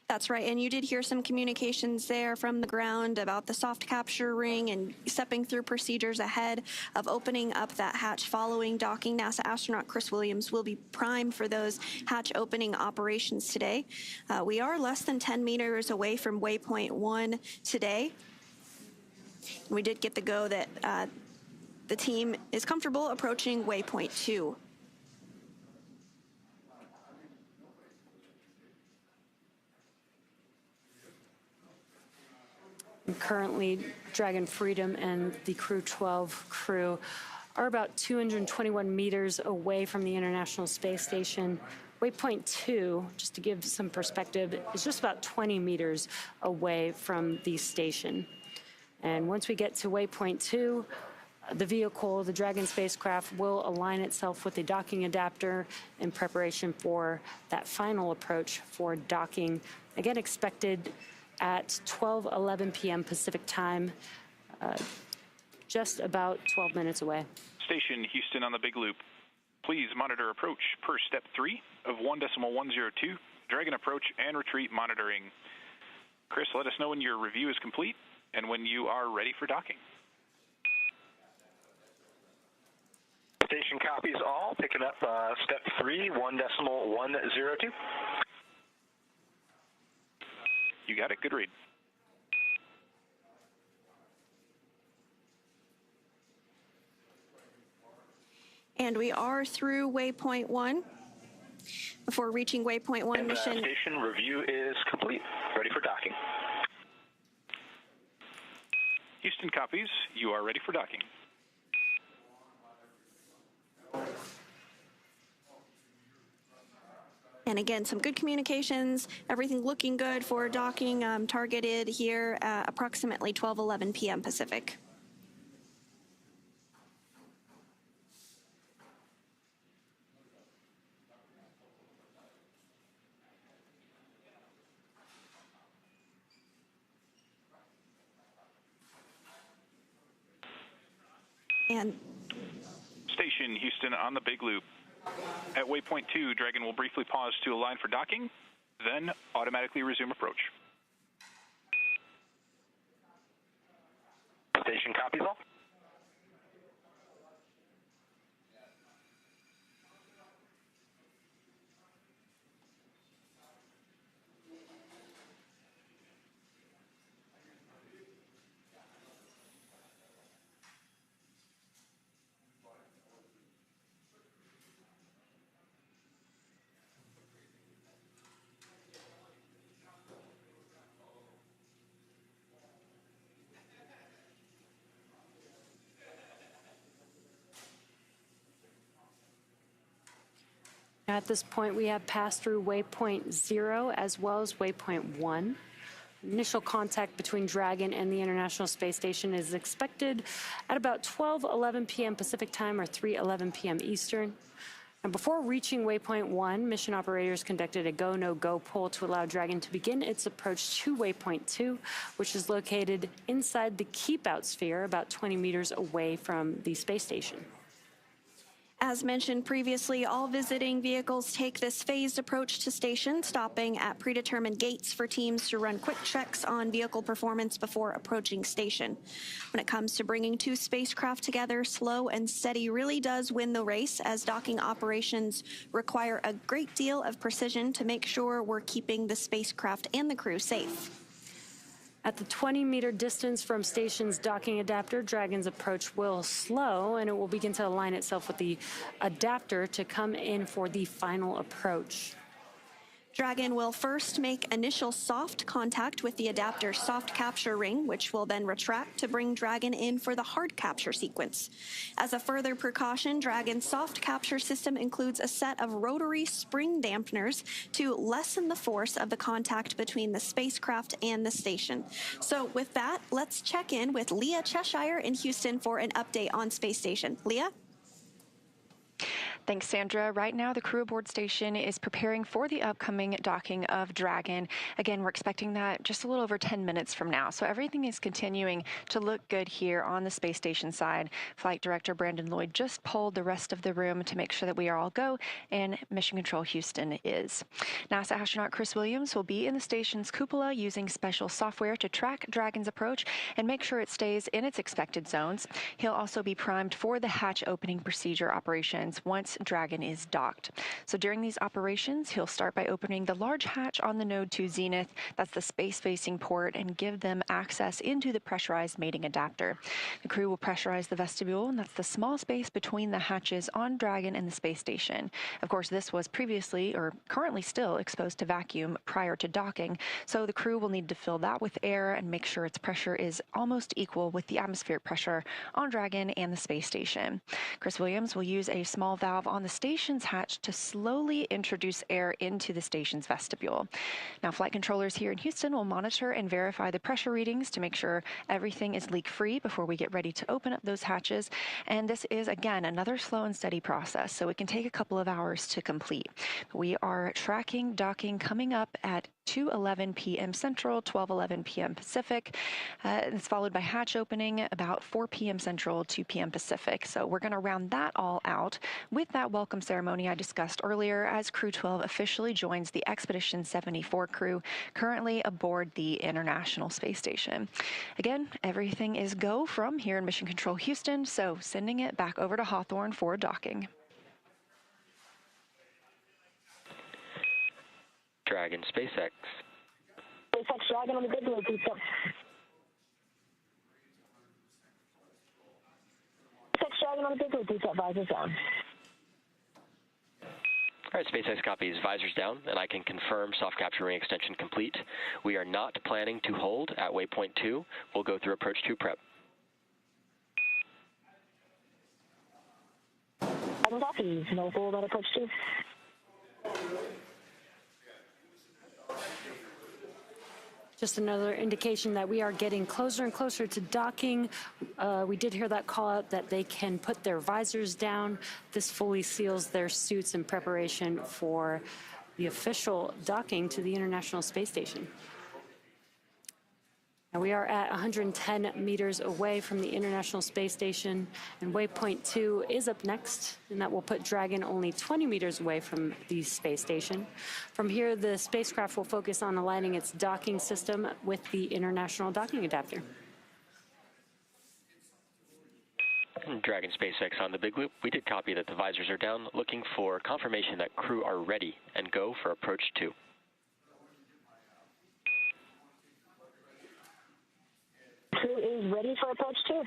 That's right, and you did hear some communications there from the ground about the soft capture ring and stepping through procedures ahead of opening up that hatch following docking. NASA astronaut Chris Williams will be primed for those hatch opening operations today. We are less than 10 meters away from waypoint 1 today. We did get the go that the team is comfortable approaching waypoint 2. Currently, Dragon Freedom and the Crew-12 crew are about 221 meters away from the International Space Station. Waypoint 2, just to give some perspective, is just about 20 meters away from the station. And once we get to waypoint 2, the vehicle, the Dragon spacecraft, will align itself with the docking adapter in preparation for that final approach for docking. Again, expected at 12:11 p.m. Pacific time, just about 12 minutes away. Station Houston on the Big Loop. Please monitor approach per step 3 of 1.102, Dragon approach and retreat monitoring. Chris, let us know when your review is complete and when you are ready for docking. Station copies all, picking up step 3, 1.102. You got it. Good read. And we are through waypoint 1. Before reaching waypoint 1 mission. Station review is complete. Ready for docking. Houston copies. You are ready for docking. And again, some good communications, everything looking good for docking, targeted here at approximately 12:11 p.m. Pacific. And Station Houston on the Big Loop. At waypoint 2, Dragon will briefly pause to align for docking, then automatically resume approach. Station copies all. At this point, we have passed through waypoint 0 as well as waypoint 1. Initial contact between Dragon and the International Space Station is expected at about 12:11 p.m. Pacific Time or 3:11 p.m. Eastern. And before reaching waypoint 1, mission operators conducted a go, no-go poll to allow Dragon to begin its approach to waypoint 2, which is located inside the keep-out sphere about 20 meters away from the space station. As mentioned previously, all visiting vehicles take this phased approach to station, stopping at predetermined gates for teams to run quick checks on vehicle performance before approaching station. When it comes to bringing two spacecraft together, slow and steady really does win the race, as docking operations require a great deal of precision to make sure we're keeping the spacecraft and the crew safe. At the 20-meter distance from station's docking adapter, Dragon's approach will slow, and it will begin to align itself with the adapter to come in for the final approach. Dragon will first make initial soft contact with the adapter's soft capture ring, which will then retract to bring Dragon in for the hard capture sequence. As a further precaution, Dragon's soft capture system includes a set of rotary spring dampeners to lessen the force of the contact between the spacecraft and the station. So with that, let's check in with Leah Cheshire in Houston for an update on Space Station. Leah? Thanks, Sandra. Right now, the crew aboard station is preparing for the upcoming docking of Dragon. Again, we're expecting that just a little over 10 minutes from now. So everything is continuing to look good here on the space station side. Flight Director Brandon Lloyd just polled the rest of the room to make sure that we are all go, and Mission Control Houston is. NASA astronaut Chris Williams will be in the station's cupola using special software to track Dragon's approach and make sure it stays in its expected zones. He'll also be primed for the hatch opening procedure operations once Dragon is docked. So during these operations, he'll start by opening the large hatch on the Node 2 Zenith, that's the space-facing port, and give them access into the pressurized mating adapter. The crew will pressurize the vestibule, and that's the small space between the hatches on Dragon and the space station. Of course, this was previously, or currently still, exposed to vacuum prior to docking, so the crew will need to fill that with air and make sure its pressure is almost equal with the atmospheric pressure on Dragon and the space station. Chris Williams will use a small valve on the station's hatch to slowly introduce air into the station's vestibule. Now, flight controllers here in Houston will monitor and verify the pressure readings to make sure everything is leak-free before we get ready to open up those hatches. And this is, again, another slow and steady process, so it can take a couple of hours to complete. We are tracking docking coming up at 2:11 p.m. Central, 12:11 p.m. Pacific. It's followed by hatch opening about 4 p.m. Central, 2 p.m. Pacific. So we're going to round that all out with that welcome ceremony I discussed earlier as Crew-12 officially joins the Expedition 74 crew currently aboard the International Space Station. Again, everything is go from here in Mission Control Houston, so sending it back over to Hawthorne for docking. Dragon, SpaceX. SpaceX Dragon on the big loop. SpaceX Dragon on the big loop. Visors down. All right, SpaceX copies. Visors down, and I can confirm soft capture ring extension complete. We are not planning to hold at waypoint 2. We'll go through approach 2 prep. Copies. No hold on approach 2. Just another indication that we are getting closer and closer to docking. We did hear that call out that they can put their visors down. This fully seals their suits in preparation for the official docking to the International Space Station. Now we are at 110 meters away from the International Space Station, and waypoint 2 is up next, and that will put Dragon only 20 meters away from the space station. From here, the spacecraft will focus on aligning its docking system with the International Docking Adapter. Dragon, SpaceX on the big loop. We did copy that the visors are down, looking for confirmation that crew are ready and go for approach 2. Crew is ready for approach 2.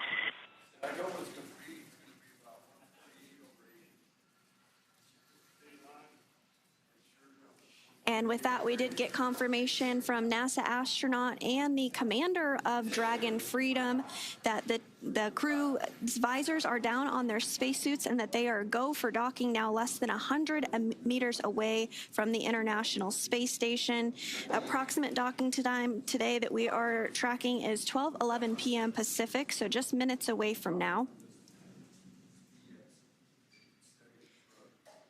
And with that, we did get confirmation from NASA astronaut and the commander of Dragon Freedom that the crew's visors are down on their spacesuits and that they are go for docking now less than 100 meters away from the International Space Station. Approximate docking time today that we are tracking is 12:11 p.m. Pacific, so just minutes away from now.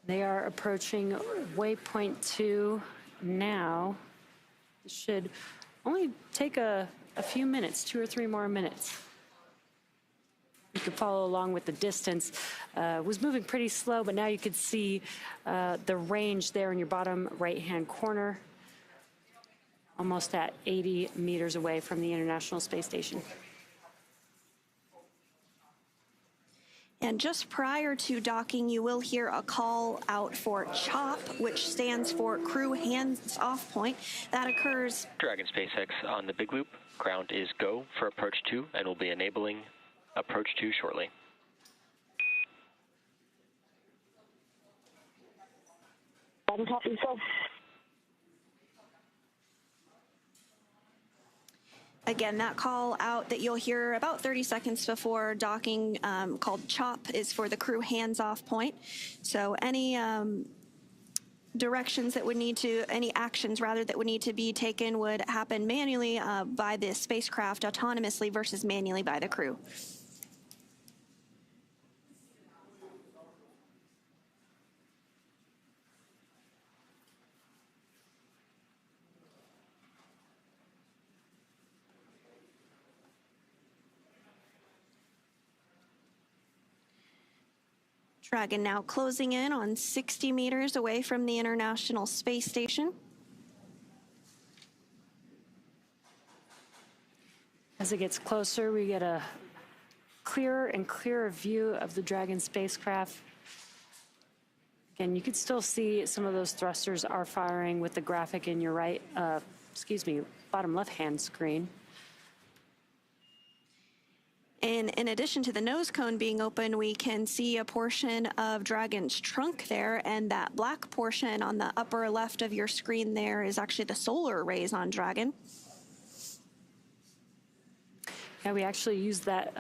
They are approaching waypoint 2 now. It should only take a few minutes, 2 or 3 more minutes. You could follow along with the distance. It was moving pretty slow, but now you could see the range there in your bottom right-hand corner, almost at 80 meters away from the International Space Station. And just prior to docking, you will hear a call out for CHOP, which stands for Crew Hands Off Point. That occurs. Dragon SpaceX on the Big Loop. Ground is go for approach 2, and we'll be enabling approach 2 shortly. Dragon copy, so. Again, that call out that you'll hear about 30 seconds before docking, called CHOP, is for the crew hands-off point. So any directions that would need to, any actions rather that would need to be taken would happen manually by the spacecraft autonomously versus manually by the crew. Dragon now closing in on 60 meters away from the International Space Station. As it gets closer, we get a clearer and clearer view of the Dragon spacecraft. Again, you can still see some of those thrusters are firing with the graphic in your bottom left-hand screen. And in addition to the nose cone being open, we can see a portion of Dragon's trunk there, and that black portion on the upper left of your screen there is actually the solar arrays on Dragon. Yeah, we actually use that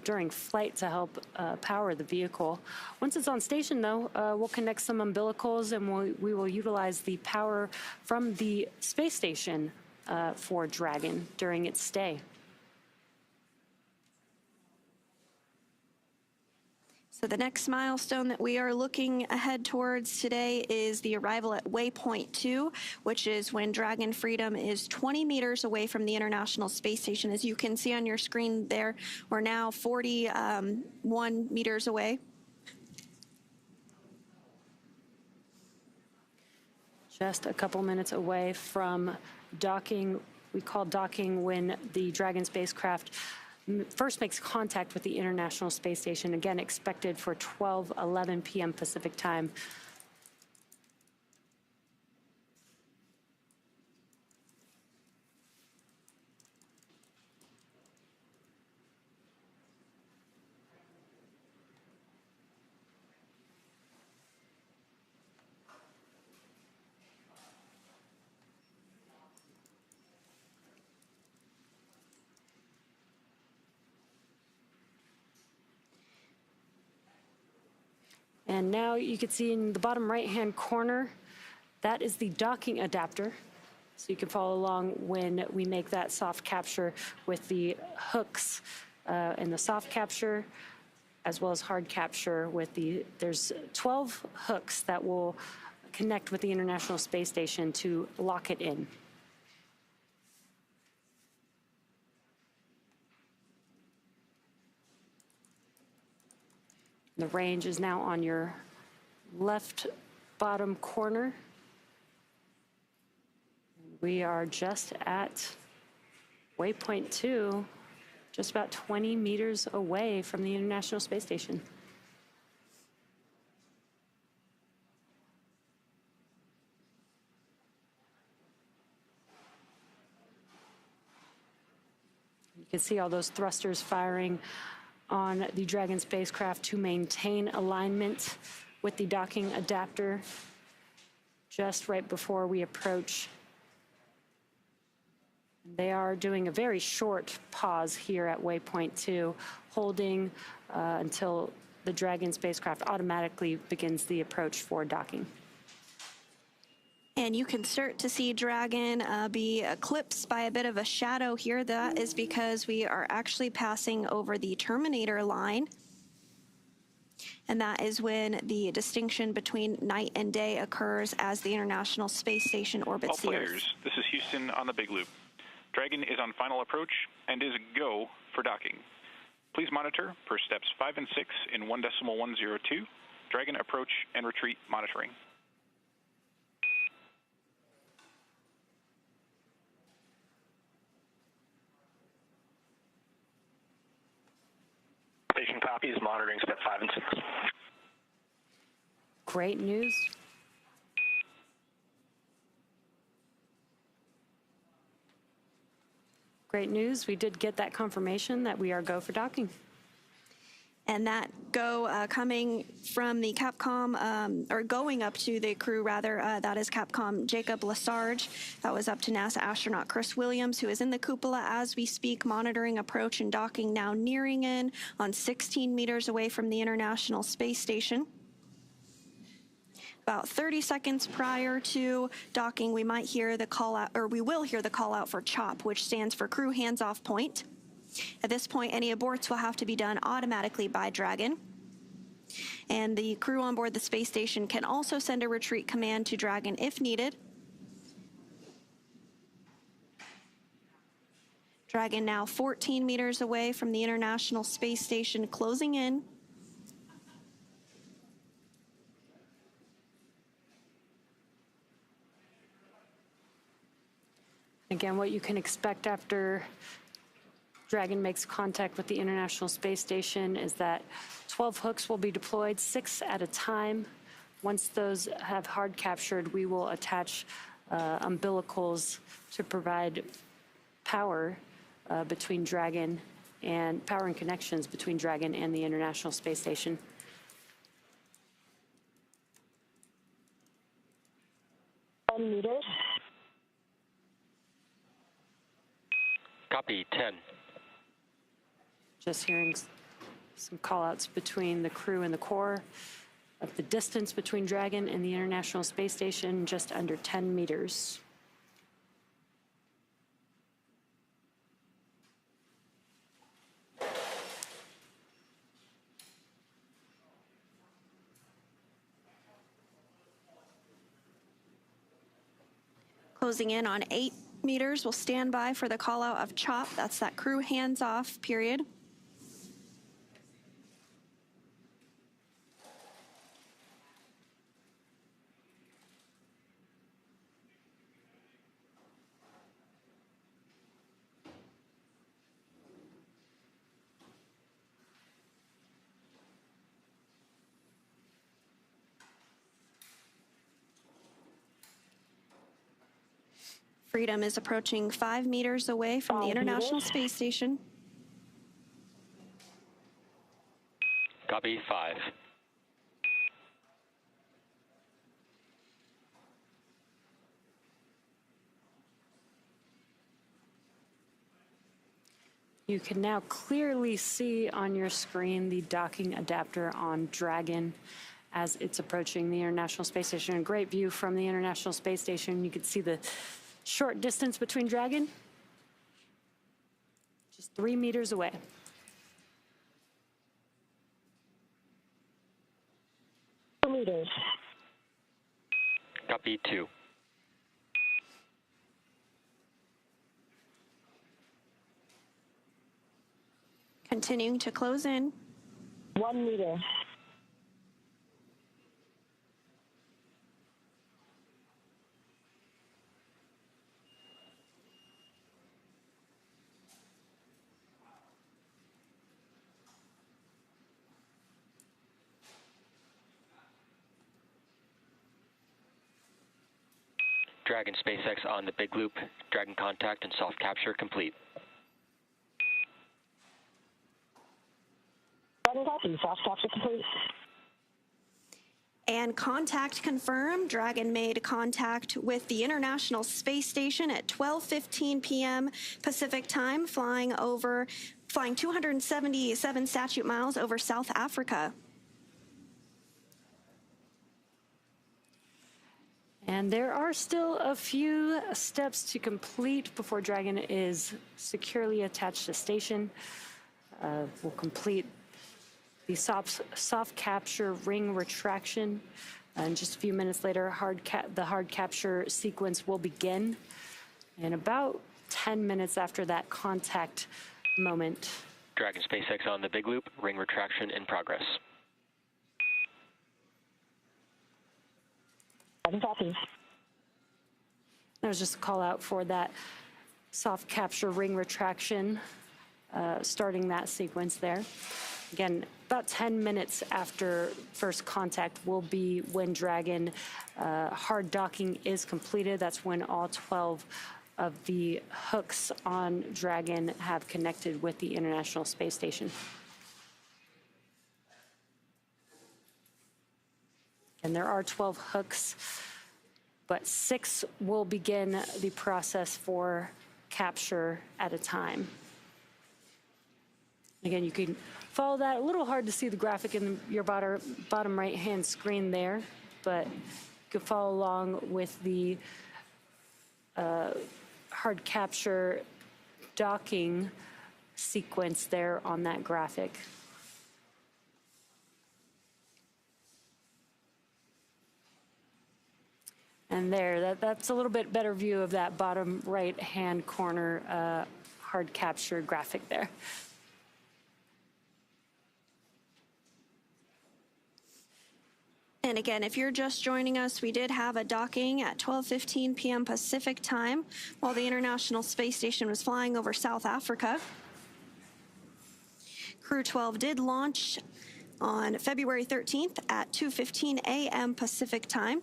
during flight to help power the vehicle. Once it's on station, though, we'll connect some umbilicals, and we will utilize the power from the space station for Dragon during its stay. So the next milestone that we are looking ahead towards today is the arrival at waypoint 2, which is when Dragon Freedom is 20 meters away from the International Space Station. As you can see on your screen there, we're now 41 meters away. Just a couple minutes away from docking. We call docking when the Dragon spacecraft first makes contact with the International Space Station, again expected for 12:11 p.m. Pacific time. And now you can see in the bottom right-hand corner, that is the docking adapter. So you can follow along when we make that soft capture with the hooks and the soft capture, as well as hard capture with there's 12 hooks that will connect with the International Space Station to lock it in. The range is now on your left bottom corner. We are just at waypoint 2, just about 20 meters away from the International Space Station. You can see all those thrusters firing on the Dragon spacecraft to maintain alignment with the docking adapter. just right before we approach. They are doing a very short pause here at waypoint 2, holding until the Dragon spacecraft automatically begins the approach for docking. And you can start to see Dragon be eclipsed by a bit of a shadow here. That is because we are actually passing over the terminator line. And that is when the distinction between night and day occurs as the International Space Station orbits the Earth. All players, this is Houston on the Big Loop. Dragon is on final approach and is go for docking. Please monitor per steps 5 and 6 in 1.102, Dragon approach and retreat monitoring. Station copies, monitoring step 5 and 6. Great news. Great news. We did get that confirmation that we are go for docking. And that go coming from the Capcom, or going up to the crew rather, that is Capcom Jacob Lesarge. That was up to NASA astronaut Chris Williams, who is in the cupola as we speak, monitoring approach and docking, now nearing in on 16 meters away from the International Space Station. About 30 seconds prior to docking, we might hear the call out, or we will hear the call out for CHOP, which stands for Crew Hands Off Point. At this point, any aborts will have to be done automatically by Dragon. And the crew on board the space station can also send a retreat command to Dragon if needed. Dragon now 14 meters away from the International Space Station, closing in. Again, what you can expect after Dragon makes contact with the International Space Station is that 12 hooks will be deployed, 6 at a time. Once those have hard captured, we will attach umbilicals to provide power between Dragon and power and connections between Dragon and the International Space Station. Meters. Copy, 10. Just hearing some call-outs between the crew and the core of the distance between Dragon and the International Space Station, just under 10 meters. Closing in on 8 meters, we'll stand by for the call out of CHOP. That's that crew hands off period. Freedom is approaching 5 meters away from the International Space Station. Copy, 5. You can now clearly see on your screen the docking adapter on Dragon as it's approaching the International Space Station. A great view from the International Space Station. You can see the short distance between Dragon, just 3 meters away. Meters. Copy, 2. Continuing to close in. 1 meter. Dragon SpaceX on the Big Loop. Dragon contact and soft capture complete. Dragon copy. Soft capture complete. And contact confirmed. Dragon made contact with the International Space Station at 12:15 p.m. Pacific time, flying 277 statute miles over South Africa. And there are still a few steps to complete before Dragon is securely attached to station. We'll complete the soft capture ring retraction. And just a few minutes later, the hard capture sequence will begin. And about 10 minutes after that contact moment. Dragon SpaceX on the big loop, ring retraction in progress. Copy. That was just a call out for that soft capture ring retraction, starting that sequence there. Again, about 10 minutes after first contact will be when Dragon hard docking is completed. That's when all 12 of the hooks on Dragon have connected with the International Space Station. And there are 12 hooks, but 6 will begin the process for capture at a time. Again, you can follow that. A little hard to see the graphic in your bottom right-hand screen there, but you can follow along with the hard capture docking sequence there on that graphic. And there, that's a little bit better view of that bottom right-hand corner hard capture graphic there. And again, if you're just joining us, we did have a docking at 12:15 p.m. Pacific time while the International Space Station was flying over South Africa. Crew-12 did launch on February 13th at 2:15 a.m. Pacific time,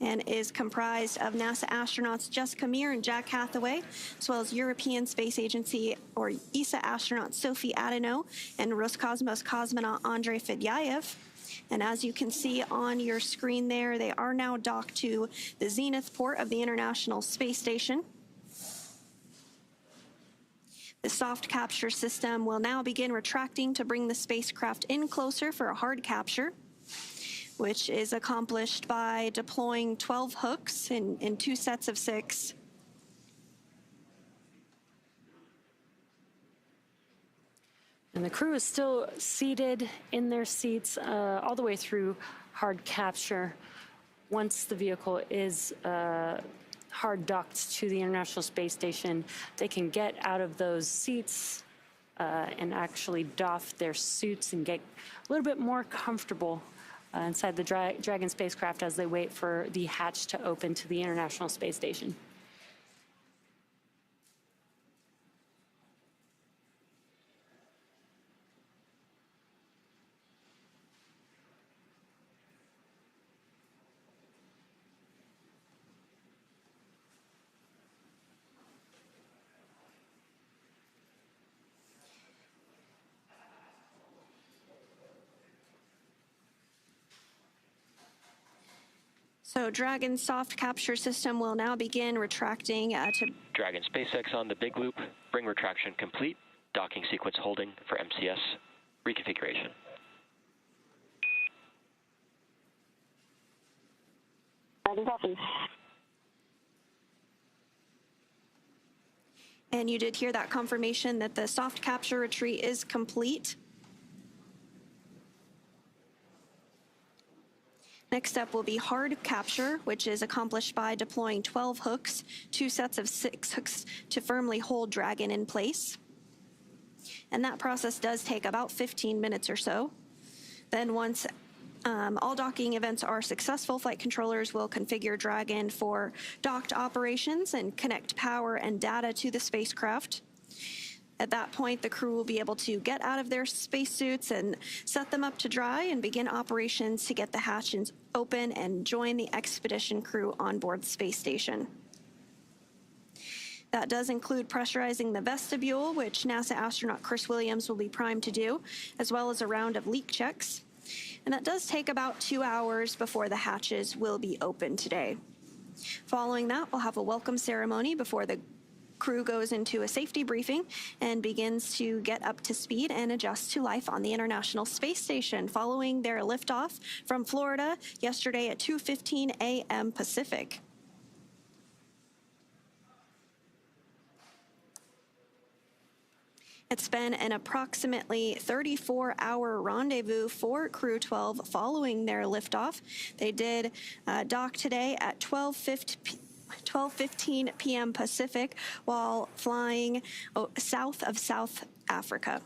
and is comprised of NASA astronauts Jessica Meir and Jack Hathaway, as well as European Space Agency or ESA astronaut Sophie Adeneau and Roscosmos cosmonaut Andrei Fedyaev. And as you can see on your screen there, they are now docked to the Zenith port of the International Space Station. The soft capture system will now begin retracting to bring the spacecraft in closer for a hard capture, which is accomplished by deploying 12 hooks in 2 sets of 6. And the crew is still seated in their seats all the way through hard capture. Once the vehicle is hard docked to the International Space Station, they can get out of those seats and actually doff their suits and get a little bit more comfortable inside the Dragon spacecraft as they wait for the hatch to open to the International Space Station. So Dragon's soft capture system will now begin retracting to... Dragon SpaceX on the big loop, ring retraction complete, docking sequence holding for MCS reconfiguration. Copy. And you did hear that confirmation that the soft capture retreat is complete. Next up will be hard capture, which is accomplished by deploying 12 hooks, 2 sets of 6 hooks to firmly hold Dragon in place. And that process does take about 15 minutes or so. Then once all docking events are successful, flight controllers will configure Dragon for docked operations and connect power and data to the spacecraft. At that point, the crew will be able to get out of their spacesuits and set them up to dry and begin operations to get the hatches open and join the expedition crew on board the space station. That does include pressurizing the vestibule, which NASA astronaut Chris Williams will be primed to do, as well as a round of leak checks. And that does take about 2 hours before the hatches will be open today. Following that, we'll have a welcome ceremony before the crew goes into a safety briefing and begins to get up to speed and adjust to life on the International Space Station following their liftoff from Florida yesterday at 2:15 a.m. Pacific. It's been an approximately 34-hour rendezvous for Crew-12 following their liftoff. They did dock today at 12:15 p.m. Pacific while flying south of South Africa.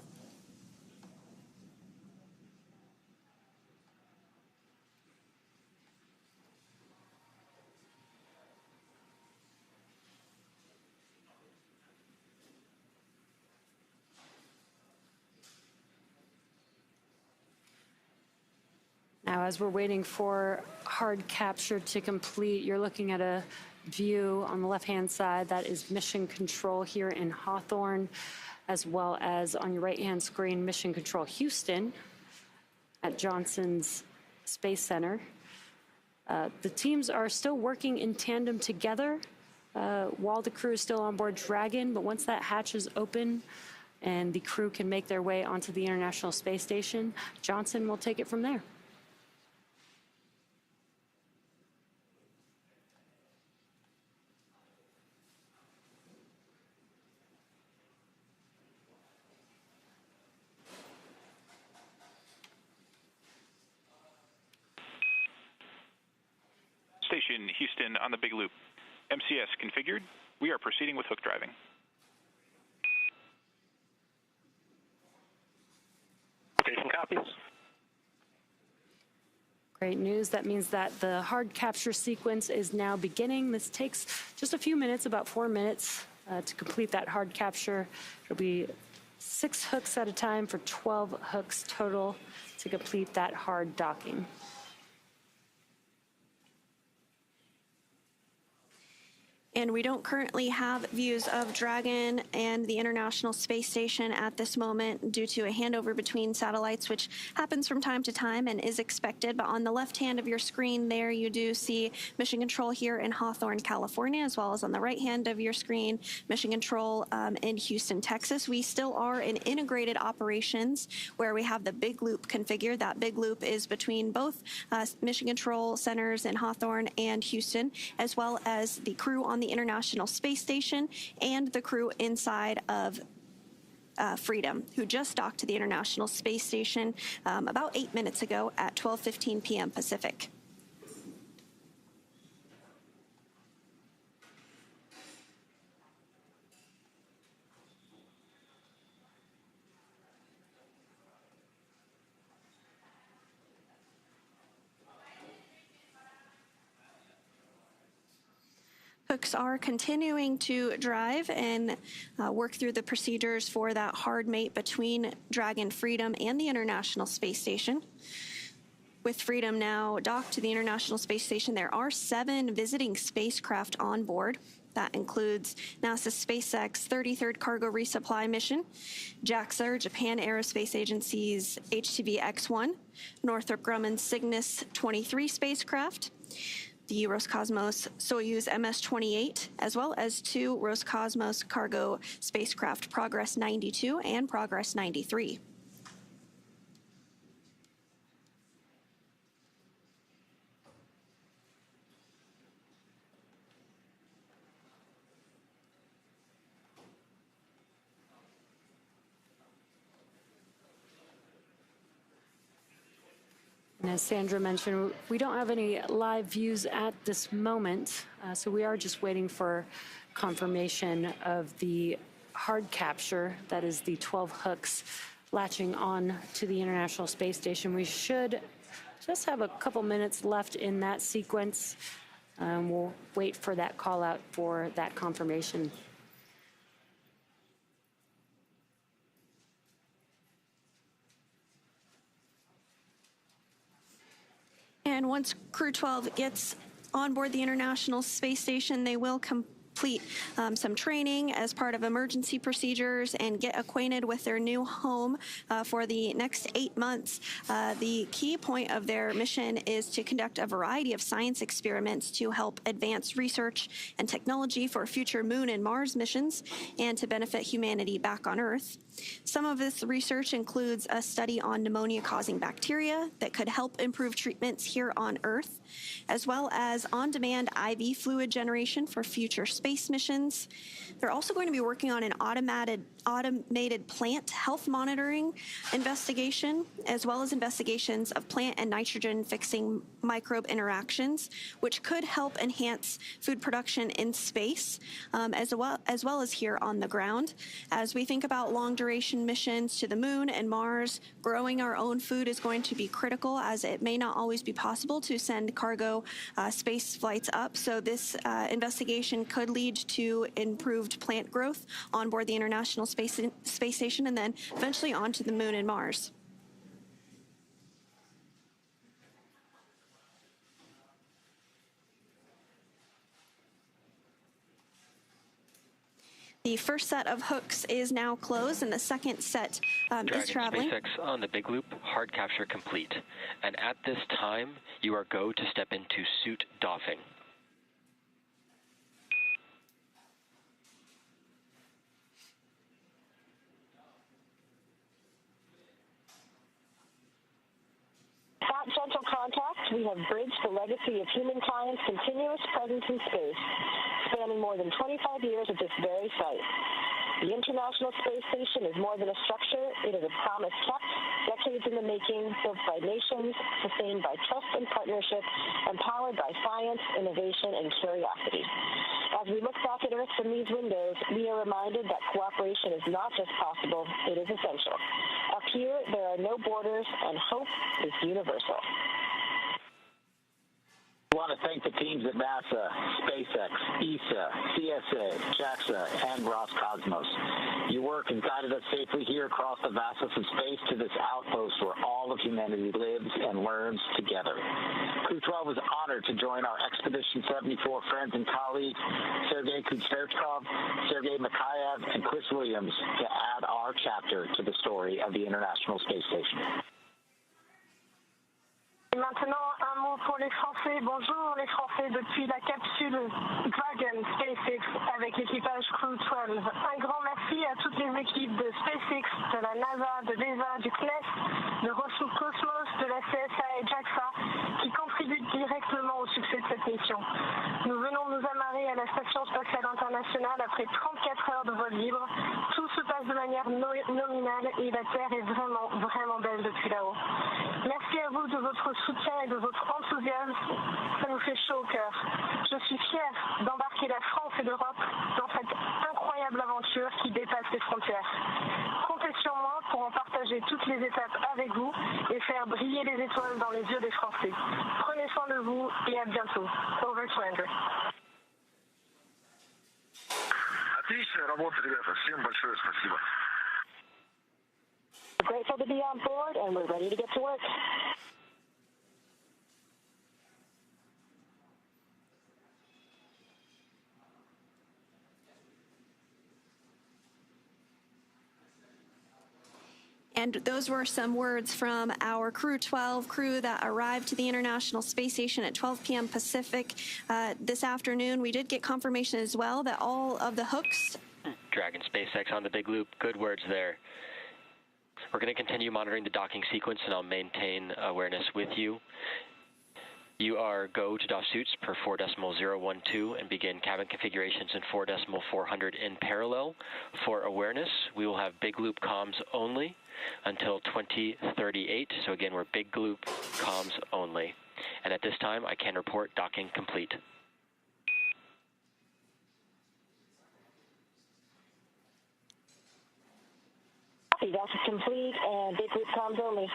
Now, as we're waiting for hard capture to complete, you're looking at a view on the left-hand side. That is Mission Control here in Hawthorne, as well as on your right-hand screen, Mission Control Houston at Johnson's Space Center. The teams are still working in tandem together while the crew is still on board Dragon, but once that hatch is open and the crew can make their way onto the International Space Station, Johnson will take it from there. Station Houston on the Big Loop. MCS configured. We are proceeding with hook driving. Station copies. Great news. That means that the hard capture sequence is now beginning. This takes just a few minutes, about 4 minutes, to complete that hard capture. It'll be 6 hooks at a time for 12 hooks total to complete that hard docking. And we don't currently have views of Dragon and the International Space Station at this moment due to a handover between satellites, which happens from time to time and is expected. But on the left hand of your screen there, you do see Mission Control here in Hawthorne, California, as well as on the right hand of your screen, Mission Control in Houston, Texas. We still are in integrated operations where we have the Big Loop configured. That Big Loop is between both Mission Control centers in Hawthorne and Houston, as well as the crew on the International Space Station and the crew inside of Freedom, who just docked to the International Space Station about 8 minutes ago at 12:15 p.m. Pacific. Hooks are continuing to drive and work through the procedures for that hard mate between Dragon, Freedom, and the International Space Station. With Freedom now docked to the International Space Station, there are 7 visiting spacecraft on board. That includes NASA's SpaceX 33rd Cargo Resupply Mission, JAXA, Japan Aerospace Agency's HTV X-1, Northrop Grumman's Cygnus 23 spacecraft, the Roscosmos Soyuz MS-28, as well as 2 Roscosmos cargo spacecraft, Progress 92 and Progress 93. And as Sandra mentioned, we don't have any live views at this moment, so we are just waiting for confirmation of the hard capture, that is the 12 hooks latching on to the International Space Station. We should just have a couple minutes left in that sequence. We'll wait for that call out for that confirmation. And once Crew-12 gets on board the International Space Station, they will complete some training as part of emergency procedures and get acquainted with their new home for the next 8 months. The key point of their mission is to conduct a variety of science experiments to help advance research and technology for future Moon and Mars missions and to benefit humanity back on Earth. Some of this research includes a study on pneumonia-causing bacteria that could help improve treatments here on Earth, as well as on-demand IV fluid generation for future space missions. They're also going to be working on an automated plant health monitoring investigation, as well as investigations of plant and nitrogen-fixing microbe interactions, which could help enhance food production in space, as well as here on the ground. As we think about long-duration missions to the Moon and Mars, growing our own food is going to be critical, as it may not always be possible to send cargo space flights up. So this investigation could lead to improved plant growth on board the International Space Station and then eventually onto the Moon and Mars. The first set of hooks is now closed, and the second set is traveling. SpaceX on the big loop, hard capture complete. And at this time, you are go to step into suit doffing. At gentle contact, we have bridged the legacy of humankind's continuous presence in space, spanning more than 25 years at this very site. The International Space Station is more than a structure. It is a promise kept, decades in the making, built by nations, sustained by trust and partnership, and powered by science, innovation, and curiosity. As we look back at Earth from these windows, we are reminded that cooperation is not just possible, it is essential. Up here, there are no borders, and hope is universal. I want to thank the teams at NASA, SpaceX, ESA, CSA, JAXA, and Roscosmos. Your work has guided us safely here across the vastness of space to this outpost where all of humanity lives and learns together. Crew-12 is honored to join our Expedition 74 friends and colleagues, Sergei Kuznetsov, Sergei Mikhayev, and Chris Williams, to add our chapter to the story of the International Space Station. Maintenant, un mot pour les Français. Bonjour les Français depuis la capsule Dragon SpaceX avec l'équipage Crew-12. Un grand merci à toutes les équipes de SpaceX, de la NASA, de l'ESA, du CNES, de Roscosmos, de la CSA et JAXA qui contribuent directement au succès de cette mission. Nous venons nous amarrer à la Station Spatiale Internationale après 34 heures de vol libre. Tout se passe de manière nominale et la Terre est vraiment, vraiment belle depuis là-haut. Merci à vous de votre soutien et de votre enthousiasme. Ça nous fait chaud au cœur. Je suis fière d'embarquer la France et l'Europe dans cette incroyable aventure qui dépasse les frontières. Comptez sur moi pour en partager toutes les étapes avec vous et faire briller les étoiles dans les yeux des Français. Prenez soin de vous et à bientôt. Over to Andrew. Отличная работа, ребята. Всем большое спасибо. Grateful to be on board, and we're ready to get to work. And those were some words from our Crew-12 crew that arrived to the International Space Station at 12 p.m. Pacific this afternoon. We did get confirmation as well that all of the hooks... Dragon SpaceX on the big loop. Good words there. We're going to continue monitoring the docking sequence, and I'll maintain awareness with you. You are go to doff suits per 4.012 and begin cabin configurations in 4.400 in parallel. For awareness, we will have big loop comms only until 2038. So again, we're big loop comms only. And at this time, I can report docking complete. Copy, that's complete, and big group comms only.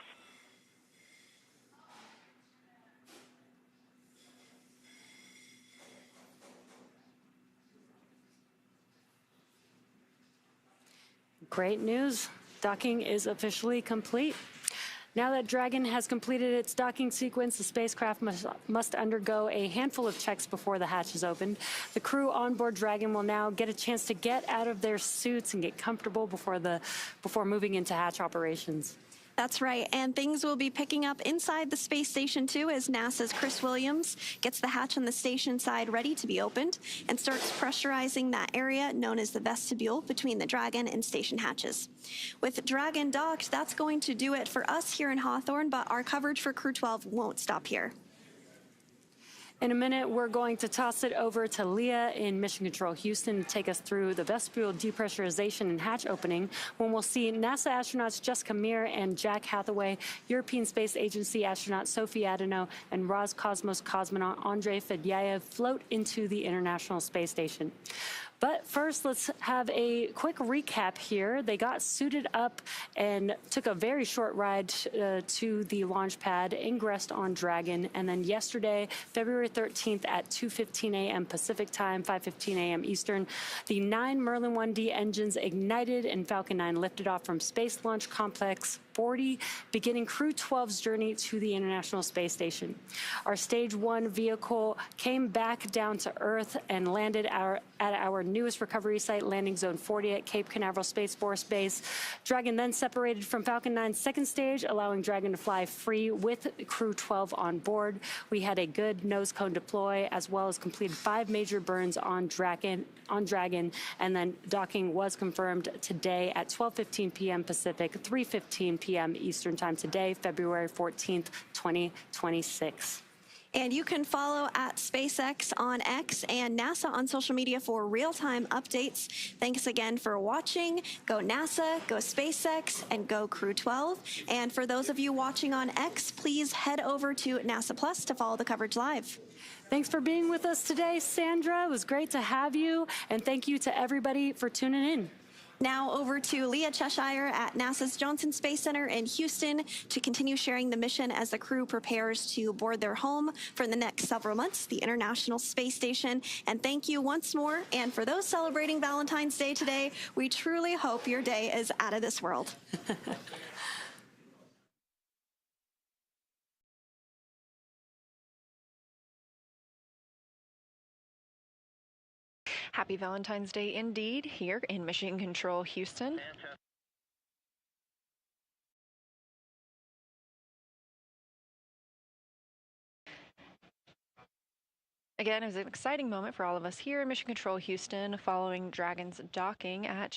Great news. Docking is officially complete. Now that Dragon has completed its docking sequence, the spacecraft must undergo a handful of checks before the hatch is opened. The crew on board Dragon will now get a chance to get out of their suits and get comfortable before moving into hatch operations. That's right, and things will be picking up inside the space station too as NASA's Chris Williams gets the hatch on the station side ready to be opened and starts pressurizing that area known as the vestibule between the Dragon and station hatches. With Dragon docked, that's going to do it for us here in Hawthorne, but our coverage for Crew-12 won't stop here. In a minute, we're going to toss it over to Leah in Mission Control Houston to take us through the vestibule depressurization and hatch opening, when we'll see NASA astronauts Jessica Meir and Jack Hathaway, European Space Agency astronaut Sophie Adano, and Roscosmos cosmonaut Andrei Fedyaev float into the International Space Station. But first, let's have a quick recap here. They got suited up and took a very short ride to the launch pad, ingressed on Dragon, and then yesterday, February 13th at 2:15 a.m. Pacific time, 5:15 a.m. Eastern, the 9 Merlin 1D engines ignited and Falcon 9 lifted off from Space Launch Complex 40, beginning Crew-12's journey to the International Space Station. Our Stage 1 vehicle came back down to Earth and landed at our newest recovery site, Landing Zone 40 at Cape Canaveral Space Force Base. Dragon then separated from Falcon 9's second stage, allowing Dragon to fly free with Crew-12 on board. We had a good nose cone deploy, as well as completed 5 major burns on Dragon, and then docking was confirmed today at 12:15 p.m. Pacific, 3:15 p.m. Eastern Time today, February 14th, 2026. And you can follow at SpaceX on X and NASA on social media for real-time updates. Thanks again for watching. Go NASA, go SpaceX, and go Crew-12. And for those of you watching on X, please head over to NASA Plus to follow the coverage live. Thanks for being with us today, Sandra. It was great to have you. And thank you to everybody for tuning in. Now over to Leah Cheshire at NASA's Johnson Space Center in Houston to continue sharing the mission as the crew prepares to board their home for the next several months, the International Space Station. And thank you once more. And for those celebrating Valentine's Day today, we truly hope your day is out of this world. Happy Valentine's Day indeed here in Mission Control Houston. Again, it was an exciting moment for all of us here in Mission Control Houston following Dragon's docking at